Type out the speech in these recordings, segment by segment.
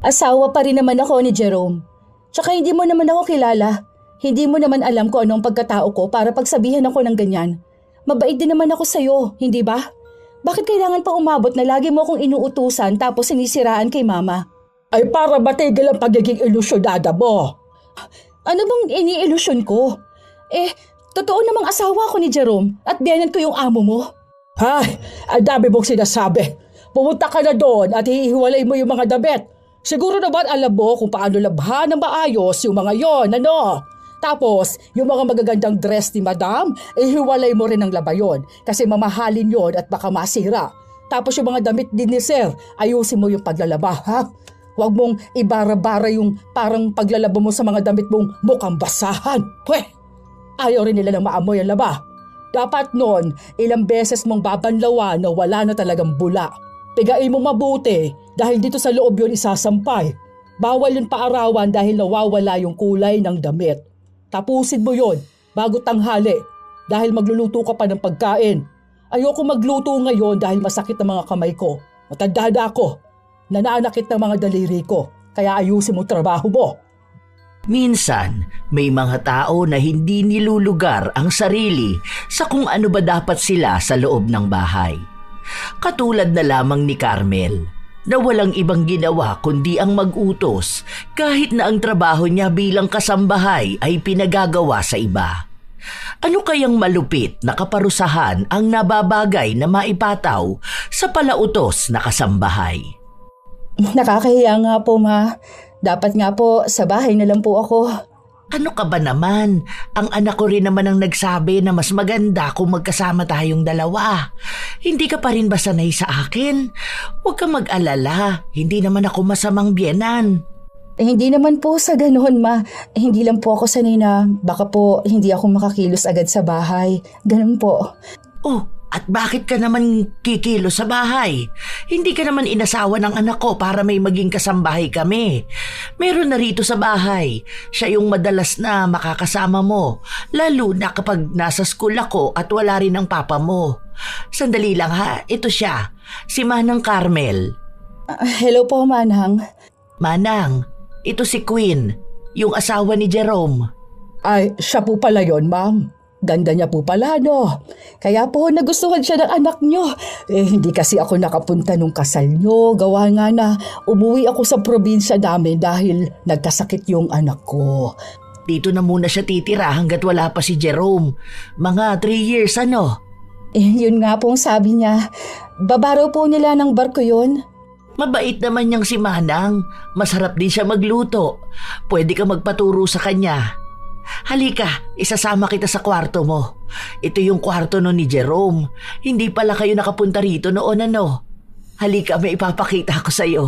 Asawa pa rin naman ako ni Jerome. Tsaka hindi mo naman ako kilala. Hindi mo naman alam kung anong pagkatao ko para pagsabihan ako ng ganyan. Mabait din naman ako sa'yo, hindi ba? Bakit kailangan pa umabot na lagi mo akong inuutusan tapos sinisiraan kay mama? Ay para matigil ang pagiging ilusyonada mo. Ano bang iniilusyon ko? Totoo namang asawa ko ni Jerome at biyanan ko yung amo mo. Ay, ang dami mong sinasabi. Pumunta ka na doon at hihiwalay mo yung mga damit. Siguro naman alam mo kung paano labhan ng maayos yung mga yon, ano? Tapos, yung mga magagandang dress ni madam, hiwalay mo rin ng labayon kasi mamahalin yon at baka masira. Tapos yung mga damit din ni sir, ayusin mo yung paglalaba, ha? Huwag mong ibara-bara yung parang paglalaba mo sa mga damit mong mukhang basahan. Pweh, ayaw rin nila ng maamoy ang laba. Dapat noon, ilang beses mong babanlawan na wala na talagang bula. Pigain mo mabuti dahil dito sa loob yun isasampay. Bawal yun paarawan dahil nawawala yung kulay ng damit. Tapusin mo yon bago tanghali dahil magluluto ka pa ng pagkain. Ayoko magluto ngayon dahil masakit ang mga kamay ko. Matanda na ako. Nananakit ng mga daliri ko. Kaya ayusin mo trabaho mo. Minsan, may mga tao na hindi nilulugar ang sarili sa kung ano ba dapat sila sa loob ng bahay. Katulad na lamang ni Carmel, na walang ibang ginawa kundi ang mag-utos kahit na ang trabaho niya bilang kasambahay ay pinagagawa sa iba. Ano kayang malupit na kaparusahan ang nababagay na maipataw sa palautos na kasambahay? Nakakahiya nga po, ma. Dapat nga po sa bahay na lang po ako. Ano ka ba naman? Ang anak ko rin naman ang nagsabi na mas maganda kung magkasama tayong dalawa. Hindi ka pa rin ba sanay sa akin? Huwag kang mag-alala. Hindi naman ako masamang biyenan. Hindi naman po sa ganoon, ma. Hindi lang po ako sanay na baka po hindi ako makakilos agad sa bahay. Ganun po. Oh, at bakit ka naman kikilos sa bahay? Hindi ka naman inasawa ng anak ko para may maging kasambahay kami. Meron na rito sa bahay. Siya yung madalas na makakasama mo. Lalo na kapag nasa school ako at wala rin ang papa mo. Sandali lang ha, ito siya. Si Manang Carmel. Hello po, Manang. Manang, ito si Queen, yung asawa ni Jerome. Ay, siya po pala yon, ma'am. Ganda niya po pala, no? Kaya po nagustuhan siya ng anak niyo. Hindi kasi ako nakapunta nung kasal niyo. Gawa nga na umuwi ako sa probinsya namin dahil nagkasakit yung anak ko. Dito na muna siya titira hanggat wala pa si Jerome. Mga 3 years, ano? Yun nga pong sabi niya. Babaraw po nila ng barko yun. Mabait naman niyang si Manang. Masarap din siya magluto. Pwede ka magpaturo sa kanya. Halika, isasama kita sa kwarto mo. Ito yung kwarto no ni Jerome. Hindi pala kayo nakapunta rito noon, ano? Halika, may ipapakita ko sa'yo.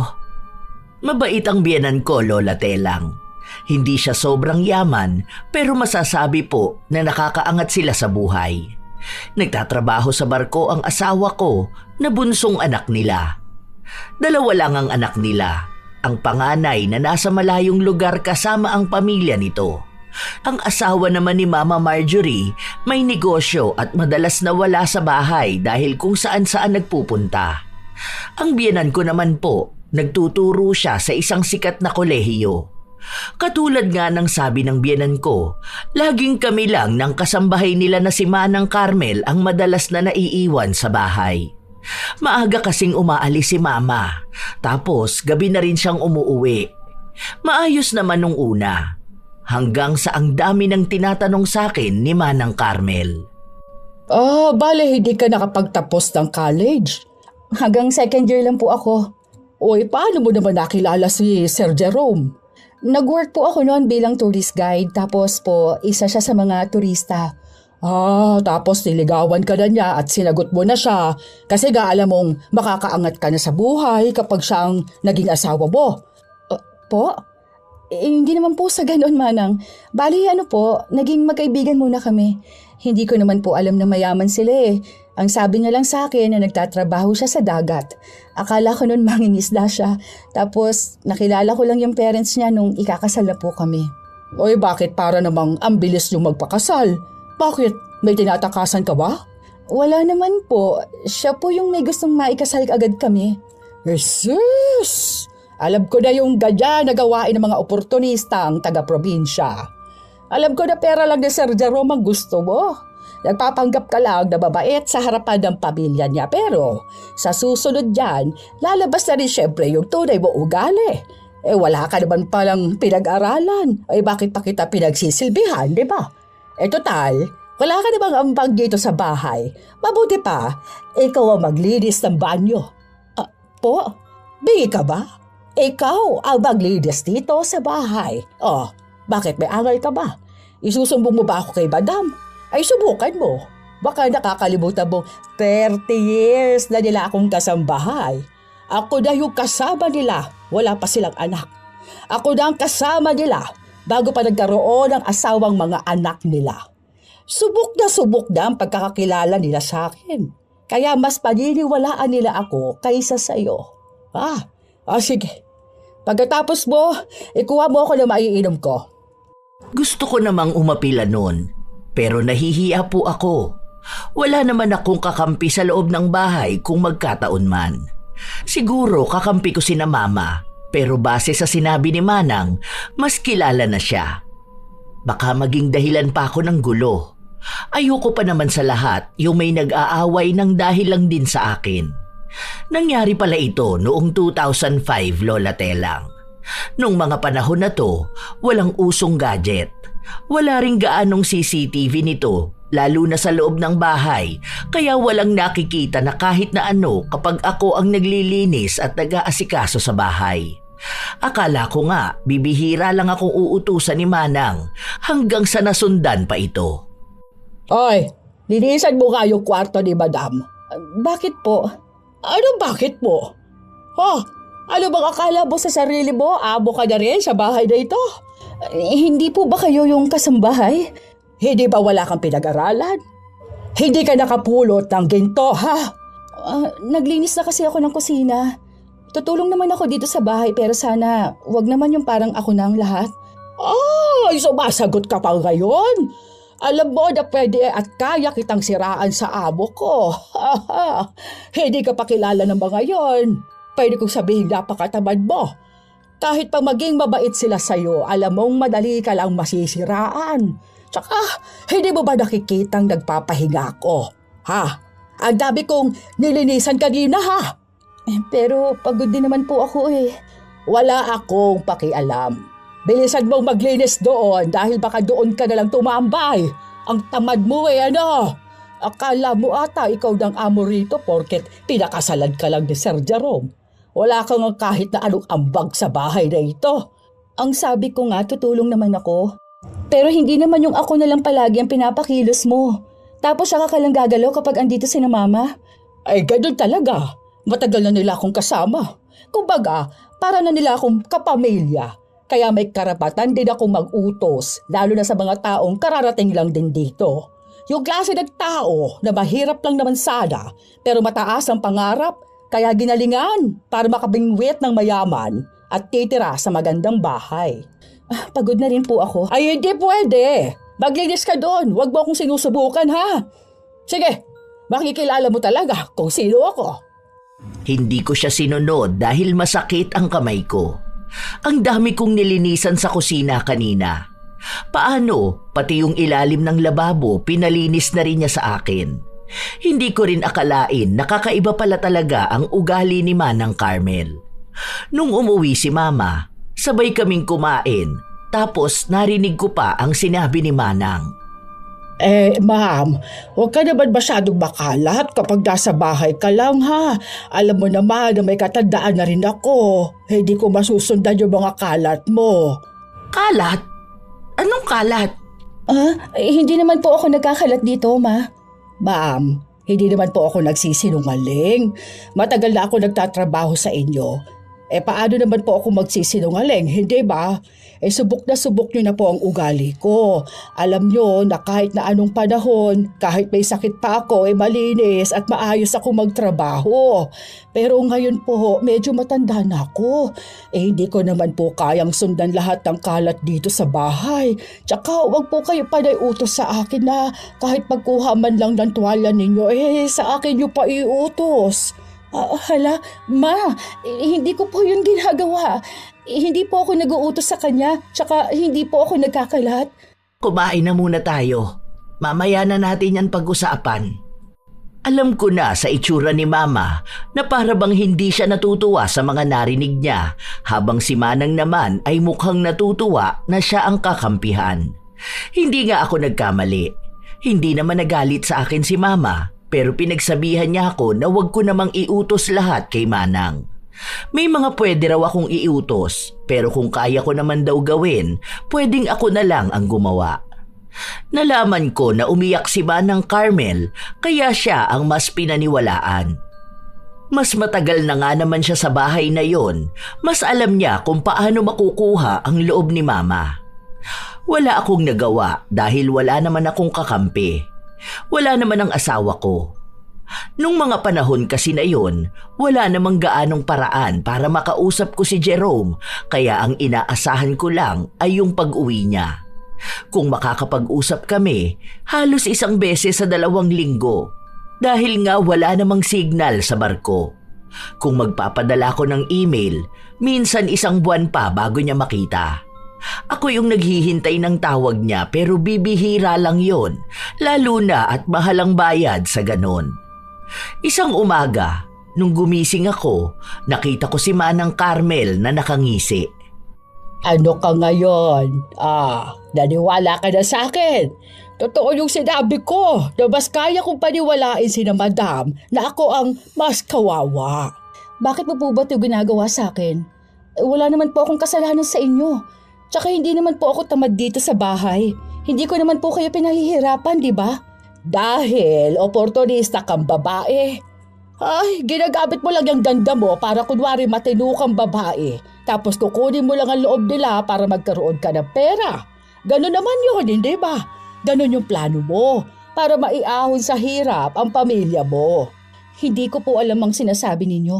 Mabait ang biyenan ko, Lola Telang. Hindi siya sobrang yaman, pero masasabi po na nakakaangat sila sa buhay. Nagtatrabaho sa barko ang asawa ko na bunsong anak nila. 2 lang ang anak nila. Ang panganay na nasa malayong lugar kasama ang pamilya nito. Ang asawa naman ni Mama Marjorie may negosyo at madalas nawala sa bahay dahil kung saan-saan nagpupunta. Ang biyenan ko naman po, nagtuturo siya sa isang sikat na kolehiyo. Katulad nga ng sabi ng biyenan ko, laging kami lang ng kasambahay nila na si Manang Carmel ang madalas na naiiwan sa bahay. Maaga kasing umaalis si Mama, tapos gabi na rin siyang umuuwi. Maayos naman nung una. Hanggang sa ang dami ng tinatanong sa akin ni Manang Carmel. Bale hindi ka nakapagtapos ng college. Hanggang 2nd year lang po ako. Uy, paano mo naman nakilala si Sir Jerome? Nag-work po ako noon bilang tourist guide tapos po isa siya sa mga turista. Tapos niligawan ka na niya at sinagot mo na siya kasi alam mong makakaangat ka na sa buhay kapag siya ang naging asawa mo. Po? Hindi naman po sa ganon, Manang. Bali, naging magkaibigan muna kami. Hindi ko naman po alam na mayaman sila eh. Ang sabi niya lang sa akin na nagtatrabaho siya sa dagat. Akala ko nun mangingisda siya. Tapos nakilala ko lang yung parents niya nung ikakasal na po kami. Oy, bakit para namang ang bilis niyong magpakasal? Bakit? May tinatakasan ka ba? Wala naman po. Siya po yung may gustong maikasal agad kami. Jesus! Alam ko na yung ganyan na gawain ng mga oportunistang taga-probinsya. Alam ko na pera lang ni Sir Jerome ang gusto mo. Nagpapanggap ka lang na mabait sa harapan ng pamilya niya, pero sa susunod yan, lalabas na rin syempre yung tunay mo ugali. Wala ka naman palang pinag-aralan. Bakit pa kita pinagsisilbihan, di ba? Total, wala ka namang ambag dito sa bahay. Mabuti pa, ikaw ang maglinis ng banyo. Po? Bingi ka ba? Ikaw ang maglinis dito sa bahay. Bakit may angal ka ba? Isusumbong mo ba ako kay Madam? Ay subukan mo. Baka nakakalimutan mo 30 years na nila akong kasambahay. Ako na yung kasama nila, wala pa silang anak. Ako na ang kasama nila bago pa nagkaroon ng asawang mga anak nila. Subok na ang pagkakakilala nila sa akin. Kaya mas paniniwalaan nila ako kaysa sa'yo. Sige. Pagkatapos mo, ikuha mo ako na maiinom ko. Gusto ko namang umapila nun, pero nahihiya po ako. Wala naman akong kakampi sa loob ng bahay kung magkataon man. Siguro kakampi ko sina Mama, pero base sa sinabi ni Manang, mas kilala na siya. Baka maging dahilan pa ako ng gulo. Ayoko pa naman sa lahat yung may nag-aaway ng dahil lang din sa akin. Nangyari pala ito noong 2005, Lola Telang. Nung mga panahon na to, walang usong gadget. Wala ring gaanong CCTV nito, lalo na sa loob ng bahay, kaya walang nakikita na kahit na ano kapag ako ang naglilinis at nag-aasikaso sa bahay. Akala ko nga, bibihira lang akong uutusan ni Manang hanggang sa nasundan pa ito. Oy, linisan mo nga yung kwarto ni Madam. Bakit po? Ano bakit mo? Ano bang akala mo sa sarili mo? Amo ka na rin sa bahay na ito? Hindi po ba kayo yung kasambahay? Hindi ba wala kang pinag-aralan? Hindi ka nakapulot ng ginto, ha? Naglinis na kasi ako ng kusina. Tutulong naman ako dito sa bahay pero sana wag naman yung parang ako na ang lahat. Sumasagot ka pa ngayon? Alam mo na pwede at kaya kitang siraan sa amo ko. Hindi ka pa kilala ng mga yon. Pwede kong sabihin napakatamad mo. Kahit pa maging mabait sila sa'yo, alam mong madali ka lang masisiraan. Tsaka, hindi mo ba nakikitang nagpapahinga ako? Ang dami kong nilinisan kanina, ha? Pero pagod din naman po ako eh. Wala akong pakialam. Bilisan mong maglinis doon dahil baka doon ka nalang tumambay. Ang tamad mo ano? Akala mo ata ikaw ng amo rito porket pinakasalan ka lang ni Sir Jerome. Wala kang kahit na anong ambag sa bahay na ito. Ang sabi ko nga, tutulong naman ako. Pero hindi naman yung ako na lang palagi ang pinapakilos mo. Tapos saka ka lang gagalaw kapag andito si na Mama. Ay, ganun talaga. Matagal na nila akong kasama. Kumbaga, para na nila akong kapamilya. Kaya may karapatan din akong mag-utos, lalo na sa mga taong kararating lang din dito. Yung klase ng tao na mahirap lang naman sana, pero mataas ang pangarap, kaya ginalingan para makabingwit ng mayaman at titira sa magandang bahay. Pagod na rin po ako. Ay, hindi pwede. Maglinis ka doon. Huwag mo akong sinusubukan, ha? Sige, makikilala mo talaga kung sino ako. Hindi ko siya sinunod dahil masakit ang kamay ko. Ang dami kong nilinisan sa kusina kanina. Paano, pati yung ilalim ng lababo pinalinis na rin niya sa akin. Hindi ko rin akalain nakakaiba pala talaga ang ugali ni Manang Carmel. Nung umuwi si Mama, sabay kaming kumain, tapos narinig ko pa ang sinabi ni Manang. Ma'am, huwag ka naman masyadong makalat kapag nasa bahay ka lang, ha? Alam mo naman na may katandaan na rin ako. Hindi ko masusundan yung mga kalat mo. Kalat? Anong kalat? Hindi naman po ako nagkakalat dito, Ma. Ma'am, hindi naman po ako nagsisinungaling. Matagal na ako nagtatrabaho sa inyo. Paano naman po ako magsisinungaling, hindi ba? Subok nyo na po ang ugali ko. Alam nyo na kahit na anong panahon, kahit may sakit pa ako, malinis at maayos ako magtrabaho. Pero ngayon po, medyo matanda na ako. Hindi ko naman po kayang sundan lahat ng kalat dito sa bahay. Tsaka wag po kayo panay utos sa akin na kahit pagkuha man lang ng tuwalya ninyo, sa akin nyo pa iutos. Hala, Ma, hindi ko po yun ginagawa. Hindi po ako nag-uutos sa kanya, tsaka hindi po ako nagkakalat. Kumain na muna tayo. Mamaya na natin yan pag-usapan. Alam ko na sa itsura ni Mama na para bang hindi siya natutuwa sa mga narinig niya, habang si Manang naman ay mukhang natutuwa na siya ang kakampihan. Hindi nga ako nagkamali. Hindi naman nagalit sa akin si Mama, pero pinagsabihan niya ako na wag ko namang iutos lahat kay Manang. May mga pwede raw akong iutos, pero kung kaya ko naman daw gawin, pwedeng ako na lang ang gumawa. Nalaman ko na umiyak si Manang Carmel, kaya siya ang mas pinaniwalaan. Mas matagal na nga naman siya sa bahay na yon, mas alam niya kung paano makukuha ang loob ni Mama. Wala akong nagawa dahil wala naman akong kakampi. Wala naman ang asawa ko. Nung mga panahon kasi na yon, wala namang gaanong paraan para makausap ko si Jerome, kaya ang inaasahan ko lang ay yung pag-uwi niya. Kung makakapag-usap kami, halos 1 beses sa 2 linggo, dahil nga wala namang signal sa barko. Kung magpapadala ko ng email, minsan 1 buwan pa bago niya makita. Ako yung naghihintay ng tawag niya, pero bibihira lang yon, lalo na at mahalang bayad sa ganon. Isang umaga, nung gumising ako, nakita ko si Manang Carmel na nakangisi. Ano ka ngayon? Naniwala ka na sa akin. Totoo yung sinabi ko na mas kaya kong paniwalain si na Madam na ako ang mas kawawa. Bakit mo po ba ito ginagawa sa akin? Wala naman po akong kasalanan sa inyo. Tsaka hindi naman po ako tamad dito sa bahay. Hindi ko naman po kayo pinahihirapan, di ba? Dahil oportunista kang babae. Ay, ginagamit mo lang yung ganda mo para kunwari matino kang babae. Tapos kukunin mo lang ang loob nila para magkaroon ka ng pera. Ganon naman yun, hindi ba? Ganon yung plano mo para maiahon sa hirap ang pamilya mo. Hindi ko po alam ang sinasabi ninyo.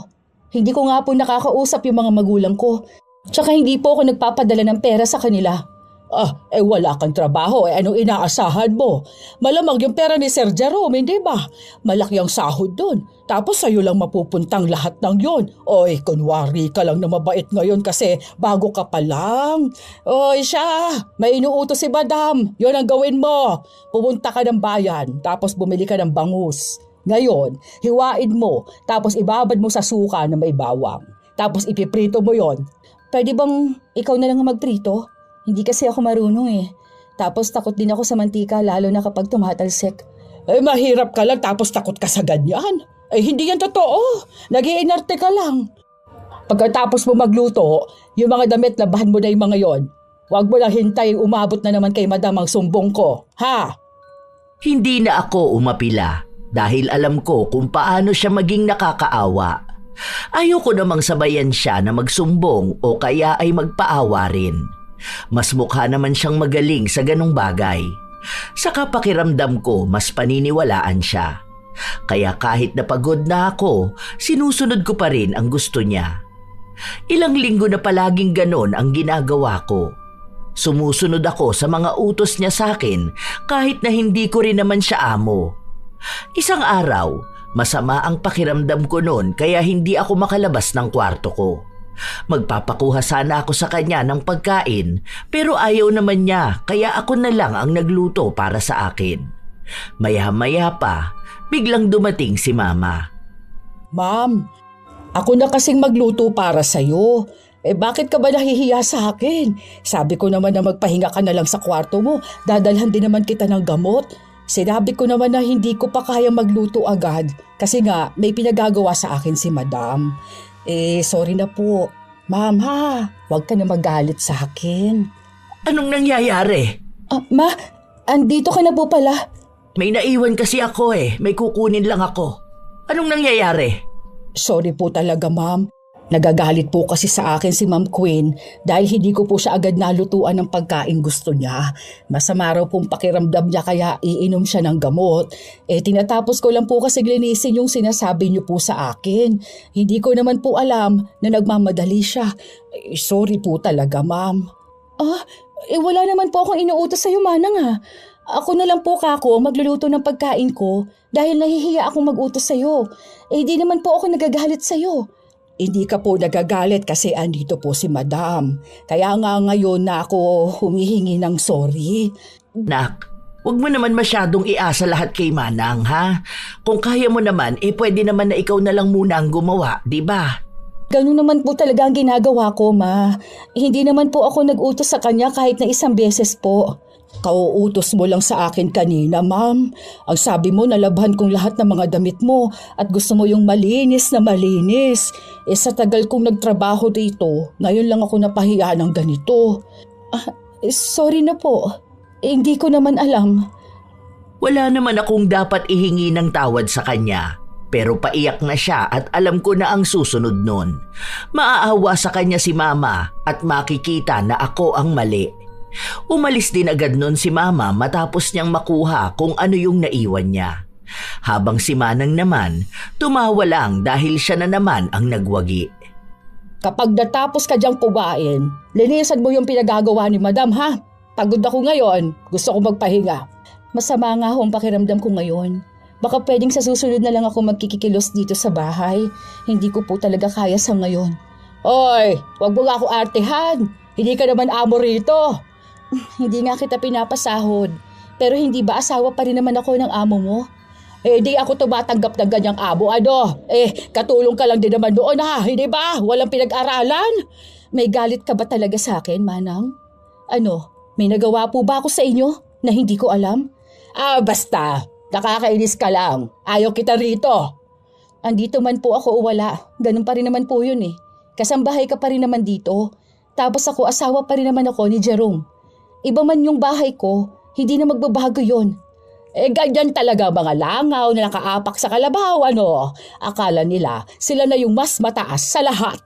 Hindi ko nga po nakakausap yung mga magulang ko. Tsaka hindi po ako nagpapadala ng pera sa kanila. Wala kang trabaho, anong inaasahan mo? Malamang yung pera ni Sir Jerome, hindi ba? Malaki ang sahod doon. Tapos sa'yo lang mapupuntang lahat ng yon. Oy, kunwari ka lang na mabait ngayon kasi bago ka pa lang. Oy, siya, may inuutos si Madam. Yon ang gawin mo. Pumunta ka ng bayan, tapos bumili ka ng bangus. Ngayon, hiwain mo, tapos ibabad mo sa suka na may bawang. Tapos ipiprito mo yon. Pwede bang ikaw na lang ang magprito? Hindi kasi ako marunong eh. Tapos takot din ako sa mantika, lalo na kapag tumatalsik. Mahirap ka lang tapos takot ka sa ganyan. Hindi yan totoo. Nag-iinarte ka lang. Pagkatapos mo magluto, yung mga damit labahan mo na yung mga yon. Huwag mo lang hintayin umabot na naman kay Madam ang sumbong ko. Ha? Hindi na ako umapila dahil alam ko kung paano siya maging nakakaawa. Ayoko namang sabayan siya na magsumbong o kaya ay magpaawa rin. Mas mukha naman siyang magaling sa ganong bagay. Saka pakiramdam ko mas paniniwalaan siya. Kaya kahit napagod na ako, sinusunod ko pa rin ang gusto niya. Ilang linggo na palaging ganon ang ginagawa ko. Sumusunod ako sa mga utos niya sa akin kahit na hindi ko rin naman siya amo. Isang araw, masama ang pakiramdam ko noon kaya hindi ako makalabas ng kwarto ko. Magpapakuha sana ako sa kanya ng pagkain pero ayaw naman niya kaya ako na lang ang nagluto para sa akin. Maya-maya pa, biglang dumating si Mama. Ma'am, ako na kasing magluto para sa'yo. Bakit ka ba nahihiya sa akin? Sabi ko naman na magpahinga ka na lang sa kwarto mo. Dadalhan din naman kita ng gamot. Sinabi ko naman na hindi ko pa kaya magluto agad kasi nga may pinagagawa sa akin si Madam. Sorry na po. Ma'am ha, huwag ka na magalit sa akin. Anong nangyayari? Ma, andito ka na po pala. May naiwan kasi ako may kukunin lang ako. Anong nangyayari? Sorry po talaga ma'am. Nagagalit po kasi sa akin si Ma'am Queen dahil hindi ko po siya agad nalutuan ng pagkain gusto niya. Masama raw pong pakiramdam niya kaya iinom siya ng gamot. Tinatapos ko lang po kasi linisin yung sinasabi niyo po sa akin. Hindi ko naman po alam na nagmamadali siya. Sorry po talaga ma'am. Wala naman po akong inuutos sa'yo, Manang Ako na lang po kako magluluto ng pagkain ko dahil nahihiya akong mag-utos sa'yo. Eh di naman po ako nagagalit sa'yo. Hindi ka po nagagalit kasi andito po si Madam. Kaya nga ngayon na ako humihingi ng sorry. Nak, huwag mo naman masyadong iasa lahat kay Manang, ha? Kung kaya mo naman, pwede naman na ikaw na lang muna ang gumawa, di ba? Ganun naman po talaga ang ginagawa ko, Ma. Hindi naman po ako nag-utos sa kanya kahit na isang beses po. Kauutos mo lang sa akin kanina, ma'am. Ang sabi mo, nalabhan kong lahat ng mga damit mo at gusto mo yung malinis na malinis. Sa tagal kong nagtrabaho dito, ngayon lang ako napahiya ng ganito. Sorry na po. Hindi ko naman alam. Wala naman akong dapat ihingi ng tawad sa kanya. Pero paiyak na siya at alam ko na ang susunod nun. Maaawa sa kanya si Mama at makikita na ako ang mali. Umalis din agad nun si Mama matapos niyang makuha kung ano yung naiwan niya. Habang si Manang naman, tumawa lang dahil siya na naman ang nagwagi. Kapag natapos ka diyang kumain, linisan mo yung pinagagawa ni Madam, ha? Pagod ako ngayon, gusto ko magpahinga. Masama nga ho ang pakiramdam ko ngayon. Baka pwedeng sa susunod na lang ako magkikikilos dito sa bahay. Hindi ko po talaga kaya sa ngayon. Oy, wag mo nga ako artehan. Hindi ka naman amo rito. Hindi nga kita pinapasahod. Pero hindi ba asawa pa rin naman ako ng amo mo? Di ako tumatanggap ng ganyang amo. Katulong ka lang din naman doon, ha? Hindi ba? Walang pinag-aralan. May galit ka ba talaga sa akin, Manang? Ano, may nagawa po ba ako sa inyo na hindi ko alam? Basta. Nakakainis ka lang. Ayaw kita rito. Andito man po ako o wala. Ganun pa rin naman po yun eh. Kasambahay ka pa rin naman dito. Tapos ako asawa pa rin naman ako ni Jerome. Iba man yung bahay ko, hindi na magbabago yon. Ganyan talaga mga langaw na nakaapak sa kalabaw, ano? Akala nila sila na yung mas mataas sa lahat.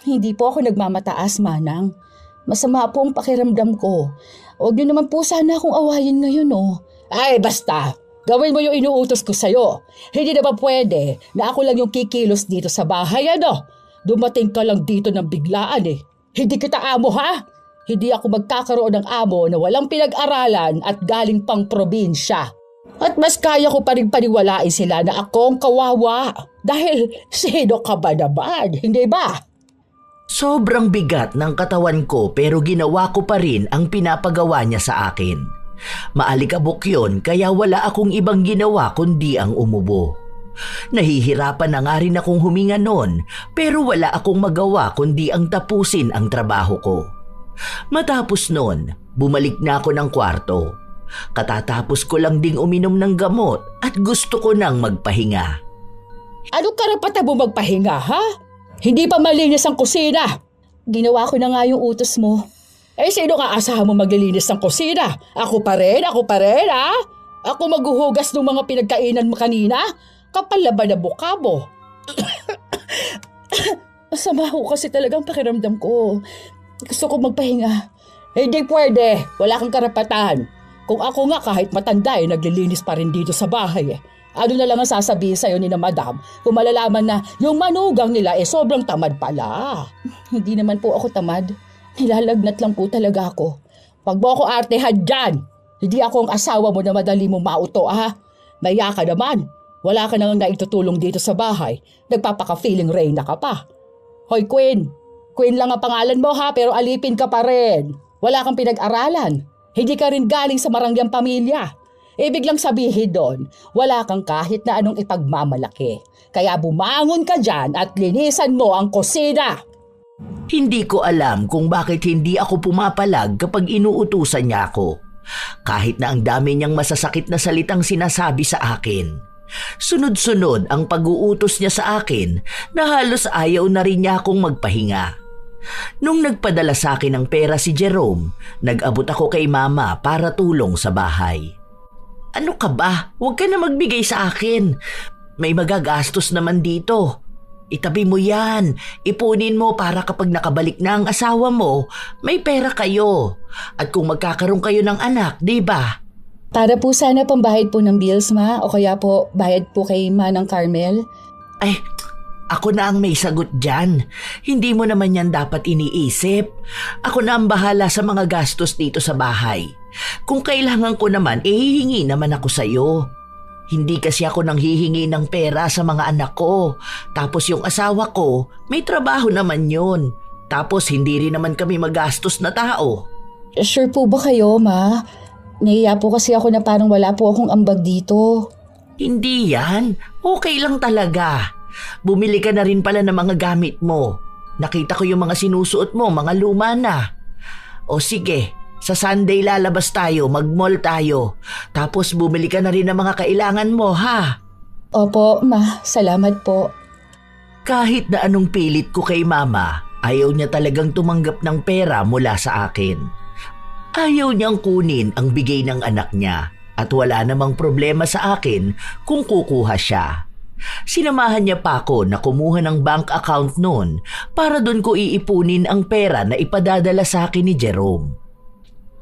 Hindi po ako nagmamataas, Manang. Masama po ang pakiramdam ko. Huwag niyo naman po sana akong awayin ngayon, oh. Basta. Gawin mo yung inuutos ko sa'yo. Hindi na ba pwede na ako lang yung kikilos dito sa bahay, ano? Dumating ka lang dito ng biglaan eh. Hindi kita amo, ha? Hindi ako magkakaroon ng amo na walang pinag-aralan at galing pang probinsya. At mas kaya ko pa rin paniwalain sila na akong kawawa. Dahil sino ka ba naman, hindi ba? Sobrang bigat ng katawan ko pero ginawa ko pa rin ang pinapagawa niya sa akin. Maalikabok yun kaya wala akong ibang ginawa kundi ang umubo. Nahihirapan na nga rin akong huminga noon pero wala akong magawa kundi ang tapusin ang trabaho ko. Matapos noon, bumalik na ako ng kwarto. Katatapos ko lang ding uminom ng gamot at gusto ko nang magpahinga. Anong karapatan mo magpahinga, ha? Hindi pa malinis ang kusina. Ginawa ko na nga yung utos mo. Sino ka asahan mo maglilinis ng kusina? Ako pa rin, ha? Ako maghuhugas ng mga pinagkainan mo kanina? Kapal na ba na mukha mo? Masama ko kasi talagang pakiramdam ko. Gusto ko magpahinga. Hindi pwede. Wala kang karapatan. Kung ako nga kahit matanda naglilinis pa rin dito sa bahay. Ano na lang ang sasabihin sa'yo ni na Madam kung malalaman na yung manugang nila sobrang tamad pala. Hindi naman po ako tamad. Nilalagnat lang po talaga ako. Pag mo ako artehan dyan, hindi ako ang asawa mo na madali mo mauto, ha? Maya ka naman. Wala ka nang naitutulong dito sa bahay. Nagpapaka-feeling Reyna ka pa. Hoy, Queen. Queen lang ang pangalan mo, ha? Pero alipin ka pa rin. Wala kang pinag-aralan. Hindi ka rin galing sa marangyang pamilya. Ibig lang sabihin doon, wala kang kahit na anong ipagmamalaki. Kaya bumangon ka dyan at linisan mo ang kusina. Hindi ko alam kung bakit hindi ako pumapalag kapag inuutusan niya ako. Kahit na ang dami niyang masasakit na salitang sinasabi sa akin. Sunod-sunod ang pag-uutos niya sa akin na halos ayaw na rin niya akong magpahinga. Nung nagpadala sa akin ng pera si Jerome, nag-abot ako kay Mama para tulong sa bahay. Ano ka ba? Huwag ka na magbigay sa akin. May magagastos naman dito. Itabi mo yan. Ipunin mo para kapag nakabalik na ang asawa mo, may pera kayo. At kung magkakaroon kayo ng anak, di ba? Para po sana pambahid po ng bills, Ma, o kaya po bayad po kay Manang Carmel. Ay, Ako na ang may sagot dyan. Hindi mo naman yan dapat iniisip. Ako na ang bahala sa mga gastos dito sa bahay. Kung kailangan ko naman, hihingi naman ako sa'yo. Hindi kasi ako nang hihingi ng pera sa mga anak ko. Tapos yung asawa ko, may trabaho naman yun. Tapos hindi rin naman kami magastos na tao. Sure po ba kayo, Ma? Nahiya po kasi ako na parang wala po akong ambag dito. Hindi yan. Okay lang talaga. Bumili ka na rin pala ng mga gamit mo. Nakita ko yung mga sinusuot mo, mga luma na. O sige, sa Sunday lalabas tayo, mag-mall tayo. Tapos bumili ka na rin ng mga kailangan mo, ha? Opo, Ma. Salamat po. Kahit na anong pilit ko kay Mama, ayaw niya talagang tumanggap ng pera mula sa akin. Ayaw niyang kunin ang bigay ng anak niya at wala namang problema sa akin kung kukuha siya. Sinamahan niya pa ako na kumuha ng bank account noon para doon ko iipunin ang pera na ipadadala sa akin ni Jerome.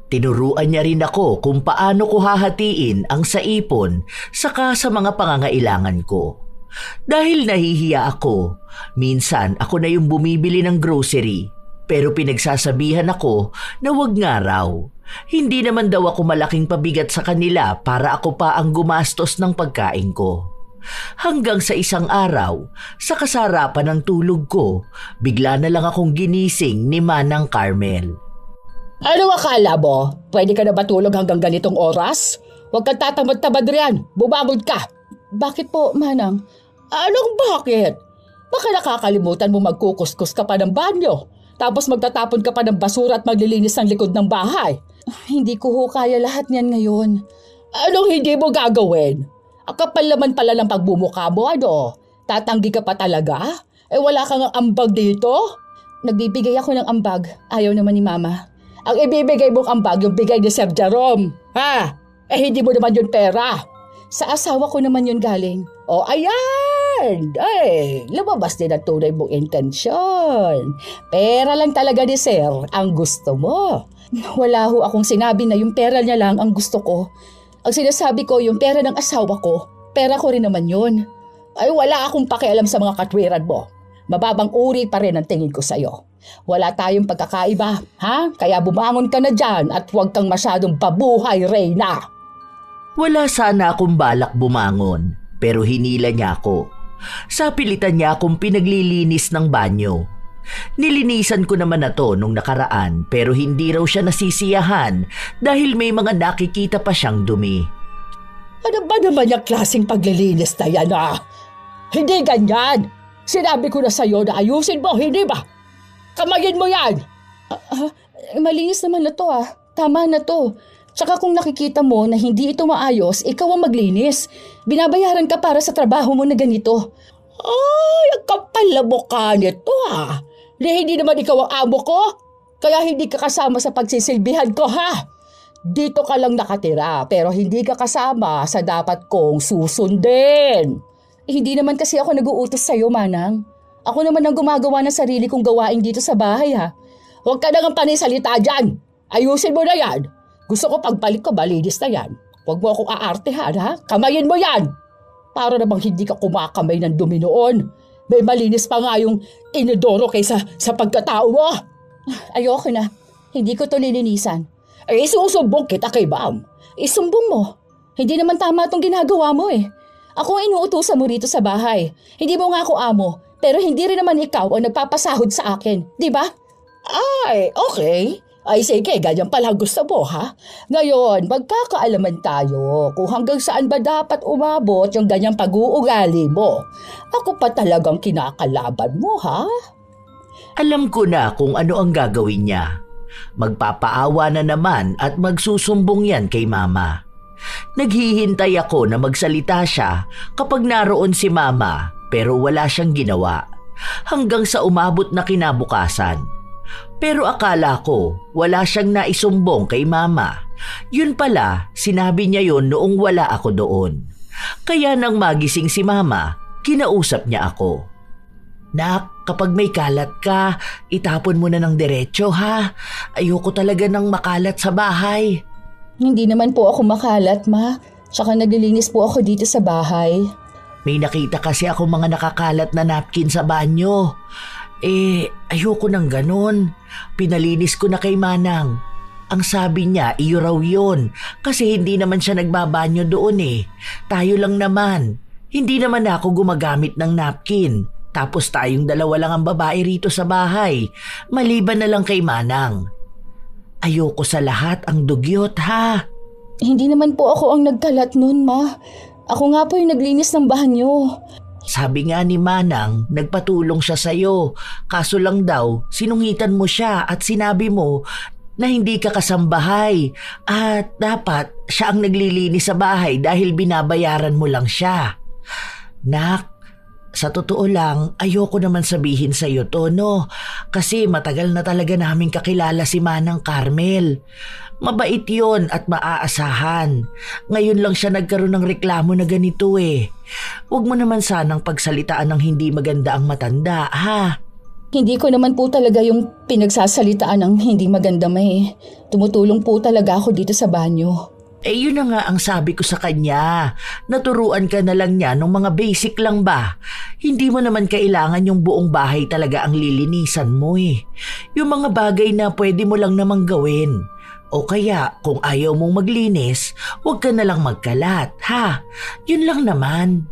Tinuruan niya rin ako kung paano ko hahatiin ang saipon saka sa mga pangangailangan ko. Dahil nahihiya ako, minsan ako na yung bumibili ng grocery pero pinagsasabihan ako na wag nga raw. Hindi naman daw ako malaking pabigat sa kanila para ako pa ang gumastos ng pagkain ko. Hanggang sa isang araw, sa kasarapan ng tulog ko, bigla na lang akong ginising ni Manang Carmel. Ano akala mo? Pwede ka na matulog hanggang ganitong oras? Huwag kang tatamad-tamad riyan. Bumangon ka. Bakit po, Manang? Anong bakit? Baka nakakalimutan mo magkukuskus ka pa ng banyo. Tapos magtatapon ka pa ng basura at maglilinis ng likod ng bahay. Hindi ko ho kaya lahat niyan ngayon. Anong hindi mo gagawin? Ang kapal naman pala ng pagbumukha mo, ano? Tatanggi ka pa talaga? Wala kang ambag dito? Nagbibigay ako ng ambag. Ayaw naman ni Mama. Ang ibibigay mong ambag yung bigay ni Sir Jerome. Ha? Hindi mo naman yun pera. Sa asawa ko naman yun galing. O ayan! Lumabas din ang tunay mong intensyon. Pera lang talaga ni Sir ang gusto mo. Wala ho akong sinabi na yung pera niya lang ang gusto ko. Ang sinasabi ko, yung pera ng asawa ko, pera ko rin naman yun. Wala akong pakialam sa mga katwiran mo. Mababang uri pa rin ang tingin ko sa'yo. Wala tayong pagkakaiba, ha? Kaya bumangon ka na dyan at huwag kang masyadong babuhay, Reyna. Wala sana akong balak bumangon, pero hinila niya ako. Sa pilitan niya akong pinaglilinis ng banyo. Nilinisan ko naman na to nung nakaraan pero hindi raw siya nasisiyahan dahil may mga nakikita pa siyang dumi. Ano ba naman yung klaseng paglilinis na yan, ah? Hindi ganyan. Sinabi ko na sa'yo na ayusin mo, hindi ba? Kamayin mo yan. Malinis naman na to ah. Tama na to. Tsaka kung nakikita mo na hindi ito maayos, ikaw ang maglinis. Binabayaran ka para sa trabaho mo na ganito. Ay, ang kapal na mukha nito ah. Hindi naman ikaw ang amo ko. Kaya hindi ka kasama sa pagsisilbihan ko, ha? Dito ka lang nakatira pero hindi ka kasama sa dapat kong susundin. Hindi naman kasi ako nag-uutos sa'yo, Manang. Ako naman ang gumagawa ng sarili kong gawain dito sa bahay, ha? Huwag ka nang panisalita dyan. Ayusin mo na yan. Gusto ko pagbalik ko, malinis na yan. Huwag mo akong aartehan, ha? Kamayin mo yan. Para namang hindi ka kumakamay ng dumi noon. May malinis pa nga yung inodoro kaysa sa pagkatao mo. Ayoko na. Hindi ko to lilinisan. Isusumbong kita kay Bam. Isumbong mo. Hindi naman tama itong ginagawa mo eh. Ako ang inuutusan mo rito sa bahay. Hindi mo nga ako amo, pero hindi rin naman ikaw ang nagpapasahod sa akin. Di ba? Ay, okay. Ay sige, ganyan pala gusto mo, ha? Ngayon, magkakaalaman tayo kung hanggang saan ba dapat umabot yung ganyang pag-uugali mo. Ako pa talagang kinakalaban mo, ha? Alam ko na kung ano ang gagawin niya. Magpapaawa na naman at magsusumbong yan kay Mama. Naghihintay ako na magsalita siya kapag naroon si Mama pero wala siyang ginawa hanggang sa umabot na kinabukasan. Pero akala ko wala siyang naisumbong kay Mama. Yun pala, sinabi niya yun noong wala ako doon. Kaya nang magising si Mama, kinausap niya ako. Nak, kapag may kalat ka, itapon mo na ng diretso ha. Ayoko talaga ng makalat sa bahay. Hindi naman po ako makalat, Ma. Tsaka naglilinis po ako dito sa bahay. May nakita kasi ako mga nakakalat na napkin sa banyo. Ayoko ng ganon. Pinalinis ko na kay Manang. Ang sabi niya, iyo raw yun. Kasi hindi naman siya nagbabanyo doon Tayo lang naman. Hindi naman ako gumagamit ng napkin. Tapos tayong dalawa lang ang babae rito sa bahay. Maliban na lang kay Manang. Ayoko sa lahat ang dugyot ha. Hindi naman po ako ang nagkalat nun, Ma. Ako nga po yung naglinis ng banyo. Sabi nga ni Manang, nagpatulong siya sa'yo. Kaso lang daw, sinungitan mo siya at sinabi mo na hindi ka kasambahay at dapat siya ang naglilinis sa bahay dahil binabayaran mo lang siya. Nak, sa totoo lang, ayoko naman sabihin sa iyo to, no? Kasi matagal na talaga naming kakilala si Manang Carmel. Mabait yon at maaasahan. Ngayon lang siya nagkaroon ng reklamo na ganito Huwag mo naman sanang pagsalitaan ng hindi maganda ang matanda, ha? Hindi ko naman po talaga yung pinagsasalitaan ng hindi maganda, May. Tumutulong po talaga ako dito sa banyo. Yun na nga ang sabi ko sa kanya. Naturuan ka na lang niya ng mga basic lang ba? Hindi mo naman kailangan yung buong bahay talaga ang lilinisan mo Yung mga bagay na pwede mo lang namang gawin. O kaya kung ayaw mong maglinis, huwag ka na lang magkalat, ha? Yun lang naman.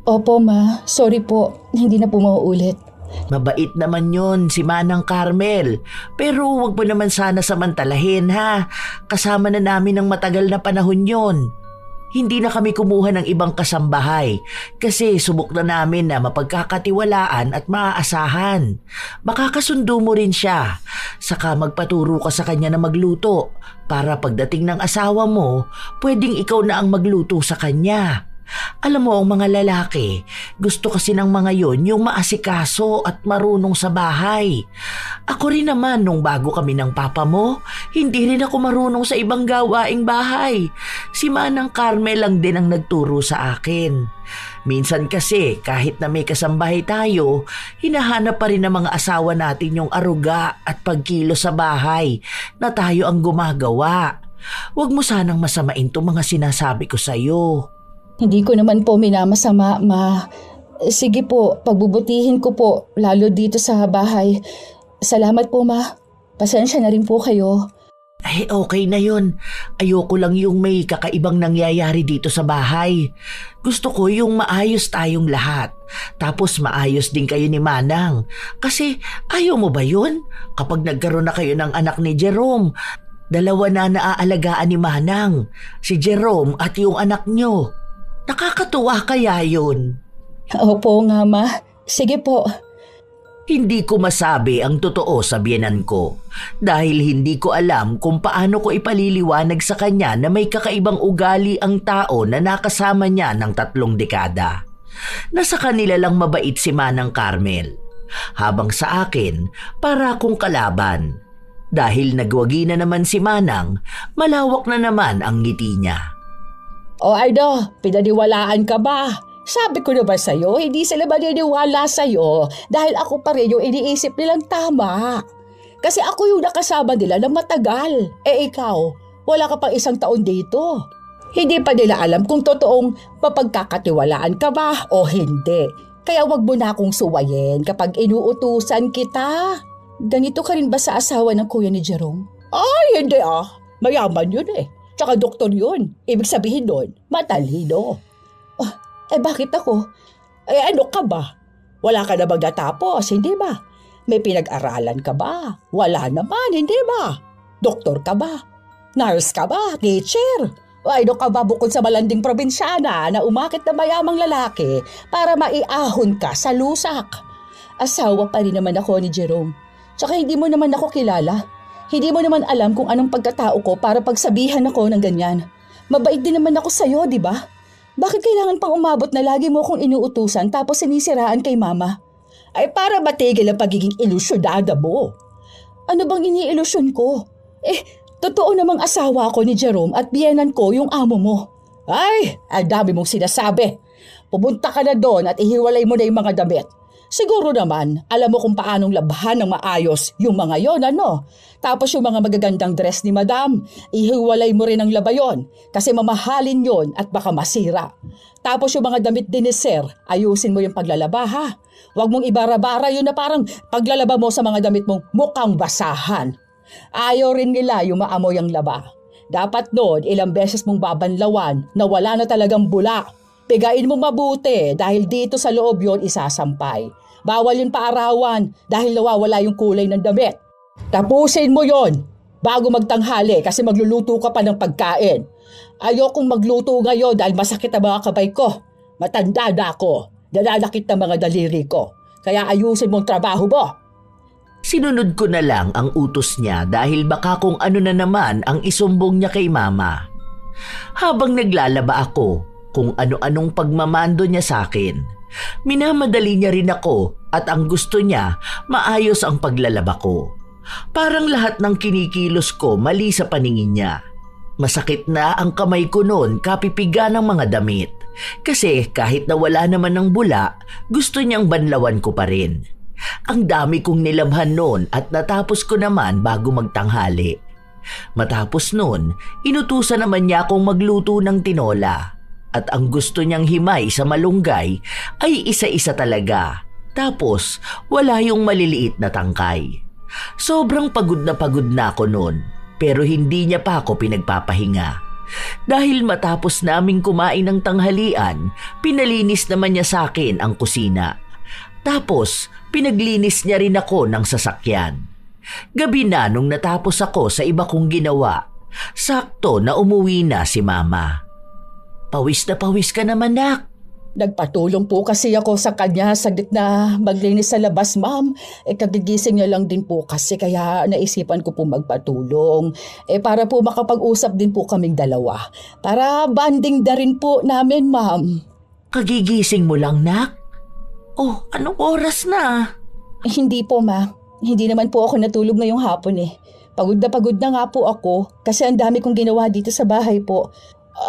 Opo, Ma. Sorry po. Hindi na po mauulit. Mabait naman yun si Manang Carmel. Pero huwag mo naman sana samantalahin ha. Kasama na namin ng matagal na panahon yon. Hindi na kami kumuha ng ibang kasambahay kasi subok na namin na mapagkakatiwalaan at maaasahan. Makakasundo mo rin siya. Saka magpaturo ka sa kanya na magluto para pagdating ng asawa mo, pwedeng ikaw na ang magluto sa kanya. Alam mo ang mga lalaki, gusto kasi ng mga yon yung maasikaso at marunong sa bahay. Ako rin naman nung bago kami ng papa mo, hindi rin ako marunong sa ibang gawaing bahay. Si Manang Carmel lang din ang nagturo sa akin. Minsan kasi kahit na may kasambahay tayo, hinahanap pa rin ng mga asawa natin yung aruga at pagkilo sa bahay na tayo ang gumagawa. Huwag mo sanang masamain itong mga sinasabi ko sa'yo. Hindi ko naman po minamasama, Ma. Sige po, pagbubutihin ko po, lalo dito sa bahay. Salamat po, Ma. Pasensya na rin po kayo. Okay na yun. Ayoko lang yung may kakaibang nangyayari dito sa bahay. Gusto ko yung maayos tayong lahat. Tapos maayos din kayo ni Manang. Kasi ayaw mo ba yun? Kapag nagkaroon na kayo ng anak ni Jerome, dalawa na naaalagaan ni Manang. Si Jerome at yung anak nyo. Nakakatuwa kaya yun? Opo nga, Ma. Sige po. Hindi ko masabi ang totoo sa biyenan ko dahil hindi ko alam kung paano ko ipaliliwanag sa kanya na may kakaibang ugali ang tao na nakasama niya ng 3 dekada. Nasa kanila lang mabait si Manang Carmel, habang sa akin para akong kalaban. Dahil nagwagi na naman si Manang, malawak na naman ang ngiti niya. O Ardo, pinaniwalaan ka ba? Sabi ko na ba sa'yo, hindi sila maniniwala sa'yo dahil ako pa rin yung iniisip nilang tama. Kasi ako yung nakasama nila na matagal. Ikaw, wala ka pang 1 taon dito. Hindi pa nila alam kung totoong mapagkakatiwalaan ka ba o hindi. Kaya wag mo na akong suwayin kapag inuutusan kita. Ganito ka rin ba sa asawa ng kuya ni Jerome? Ay, hindi Mayaman yun Tsaka doktor yun. Ibig sabihin doon, matalino. Bakit ako? Ano ka ba? Wala ka na ba natapos, hindi ba? May pinag-aralan ka ba? Wala naman, hindi ba? Doktor ka ba? Nurse ka ba? Teacher? Ano ka ba bukod sa malanding probinsyana na umakit na mayamang lalaki para maiahon ka sa lusak? Asawa pa rin naman ako ni Jerome. Tsaka hindi mo naman ako kilala. Hindi mo naman alam kung anong pagkatao ko para pagsabihan ako ng ganyan. Mabait din naman ako sa'yo, di ba? Bakit kailangan pang umabot na lagi mo akong inuutusan tapos sinisiraan kay Mama? Ay para matigil ang pagiging ilusyonada mo. Ano bang iniilusyon ko? Totoo namang asawa ko ni Jerome at biyenan ko yung amo mo. Ay, ang dami mong sinasabi. Pumunta ka na doon at ihiwalay mo na yung mga damit. Siguro naman, alam mo kung paanong labhan ng maayos yung mga yon, ano? Tapos yung mga magagandang dress ni Madam, ihiwalay mo rin ang laba yon kasi mamahalin yon at baka masira. Tapos yung mga damit din ni Sir, ayusin mo yung paglalaba ha. Huwag mong ibara-bara yun na parang paglalaba mo sa mga damit mong mukhang basahan. Ayaw rin nila yung maamoy ang laba. Dapat noon ilang beses mong babanlawan na wala na talagang bula. Pigain mo mabuti dahil dito sa loob yon isasampay. Bawal yung paarawan dahil nawawala yung kulay ng damit. Tapusin mo yon bago magtanghali kasi magluluto ka pa ng pagkain. Ayokong magluto ngayon dahil masakit ang mga kamay ko. Matanda na ako. Nalalakit ng mga daliri ko. Kaya ayusin mong trabaho mo. Sinunod ko na lang ang utos niya dahil baka kung ano na naman ang isumbong niya kay Mama. Habang naglalaba ako, kung ano-anong pagmamando niya sa akin, minamadali niya rin ako at ang gusto niya, maayos ang paglalaba ko. Parang lahat ng kinikilos ko mali sa paningin niya. Masakit na ang kamay ko noon kapipiga ng mga damit. Kasi kahit na wala naman ng bula, gusto niyang banlawan ko pa rin. Ang dami kong nilabhan noon at natapos ko naman bago magtanghali. Matapos noon, inutusan naman niya akong magluto ng tinola. At ang gusto niyang himay sa malunggay ay isa-isa talaga. Tapos, wala yung maliliit na tangkay. Sobrang pagod na ako noon, pero hindi niya pa ako pinagpapahinga. Dahil matapos naming kumain ng tanghalian, pinalinis naman niya sa akin ang kusina. Tapos, pinaglinis niya rin ako ng sasakyan. Gabi na nung natapos ako sa iba kong ginawa, sakto na umuwi na si Mama. Pawis na pawis ka naman, nak. Nagpatulong po kasi ako sa kanya saglit na maglinis sa labas, ma'am. Kagigising niya lang din po kasi kaya naisipan ko po magpatulong. Para po makapag-usap din po kaming dalawa. Para banding na rin po namin, ma'am. Kagigising mo lang, nak? Oh, anong oras na? Hindi po, ma. Hindi naman po ako natulog ngayong hapon eh. Pagod na nga po ako kasi ang dami kong ginawa dito sa bahay po.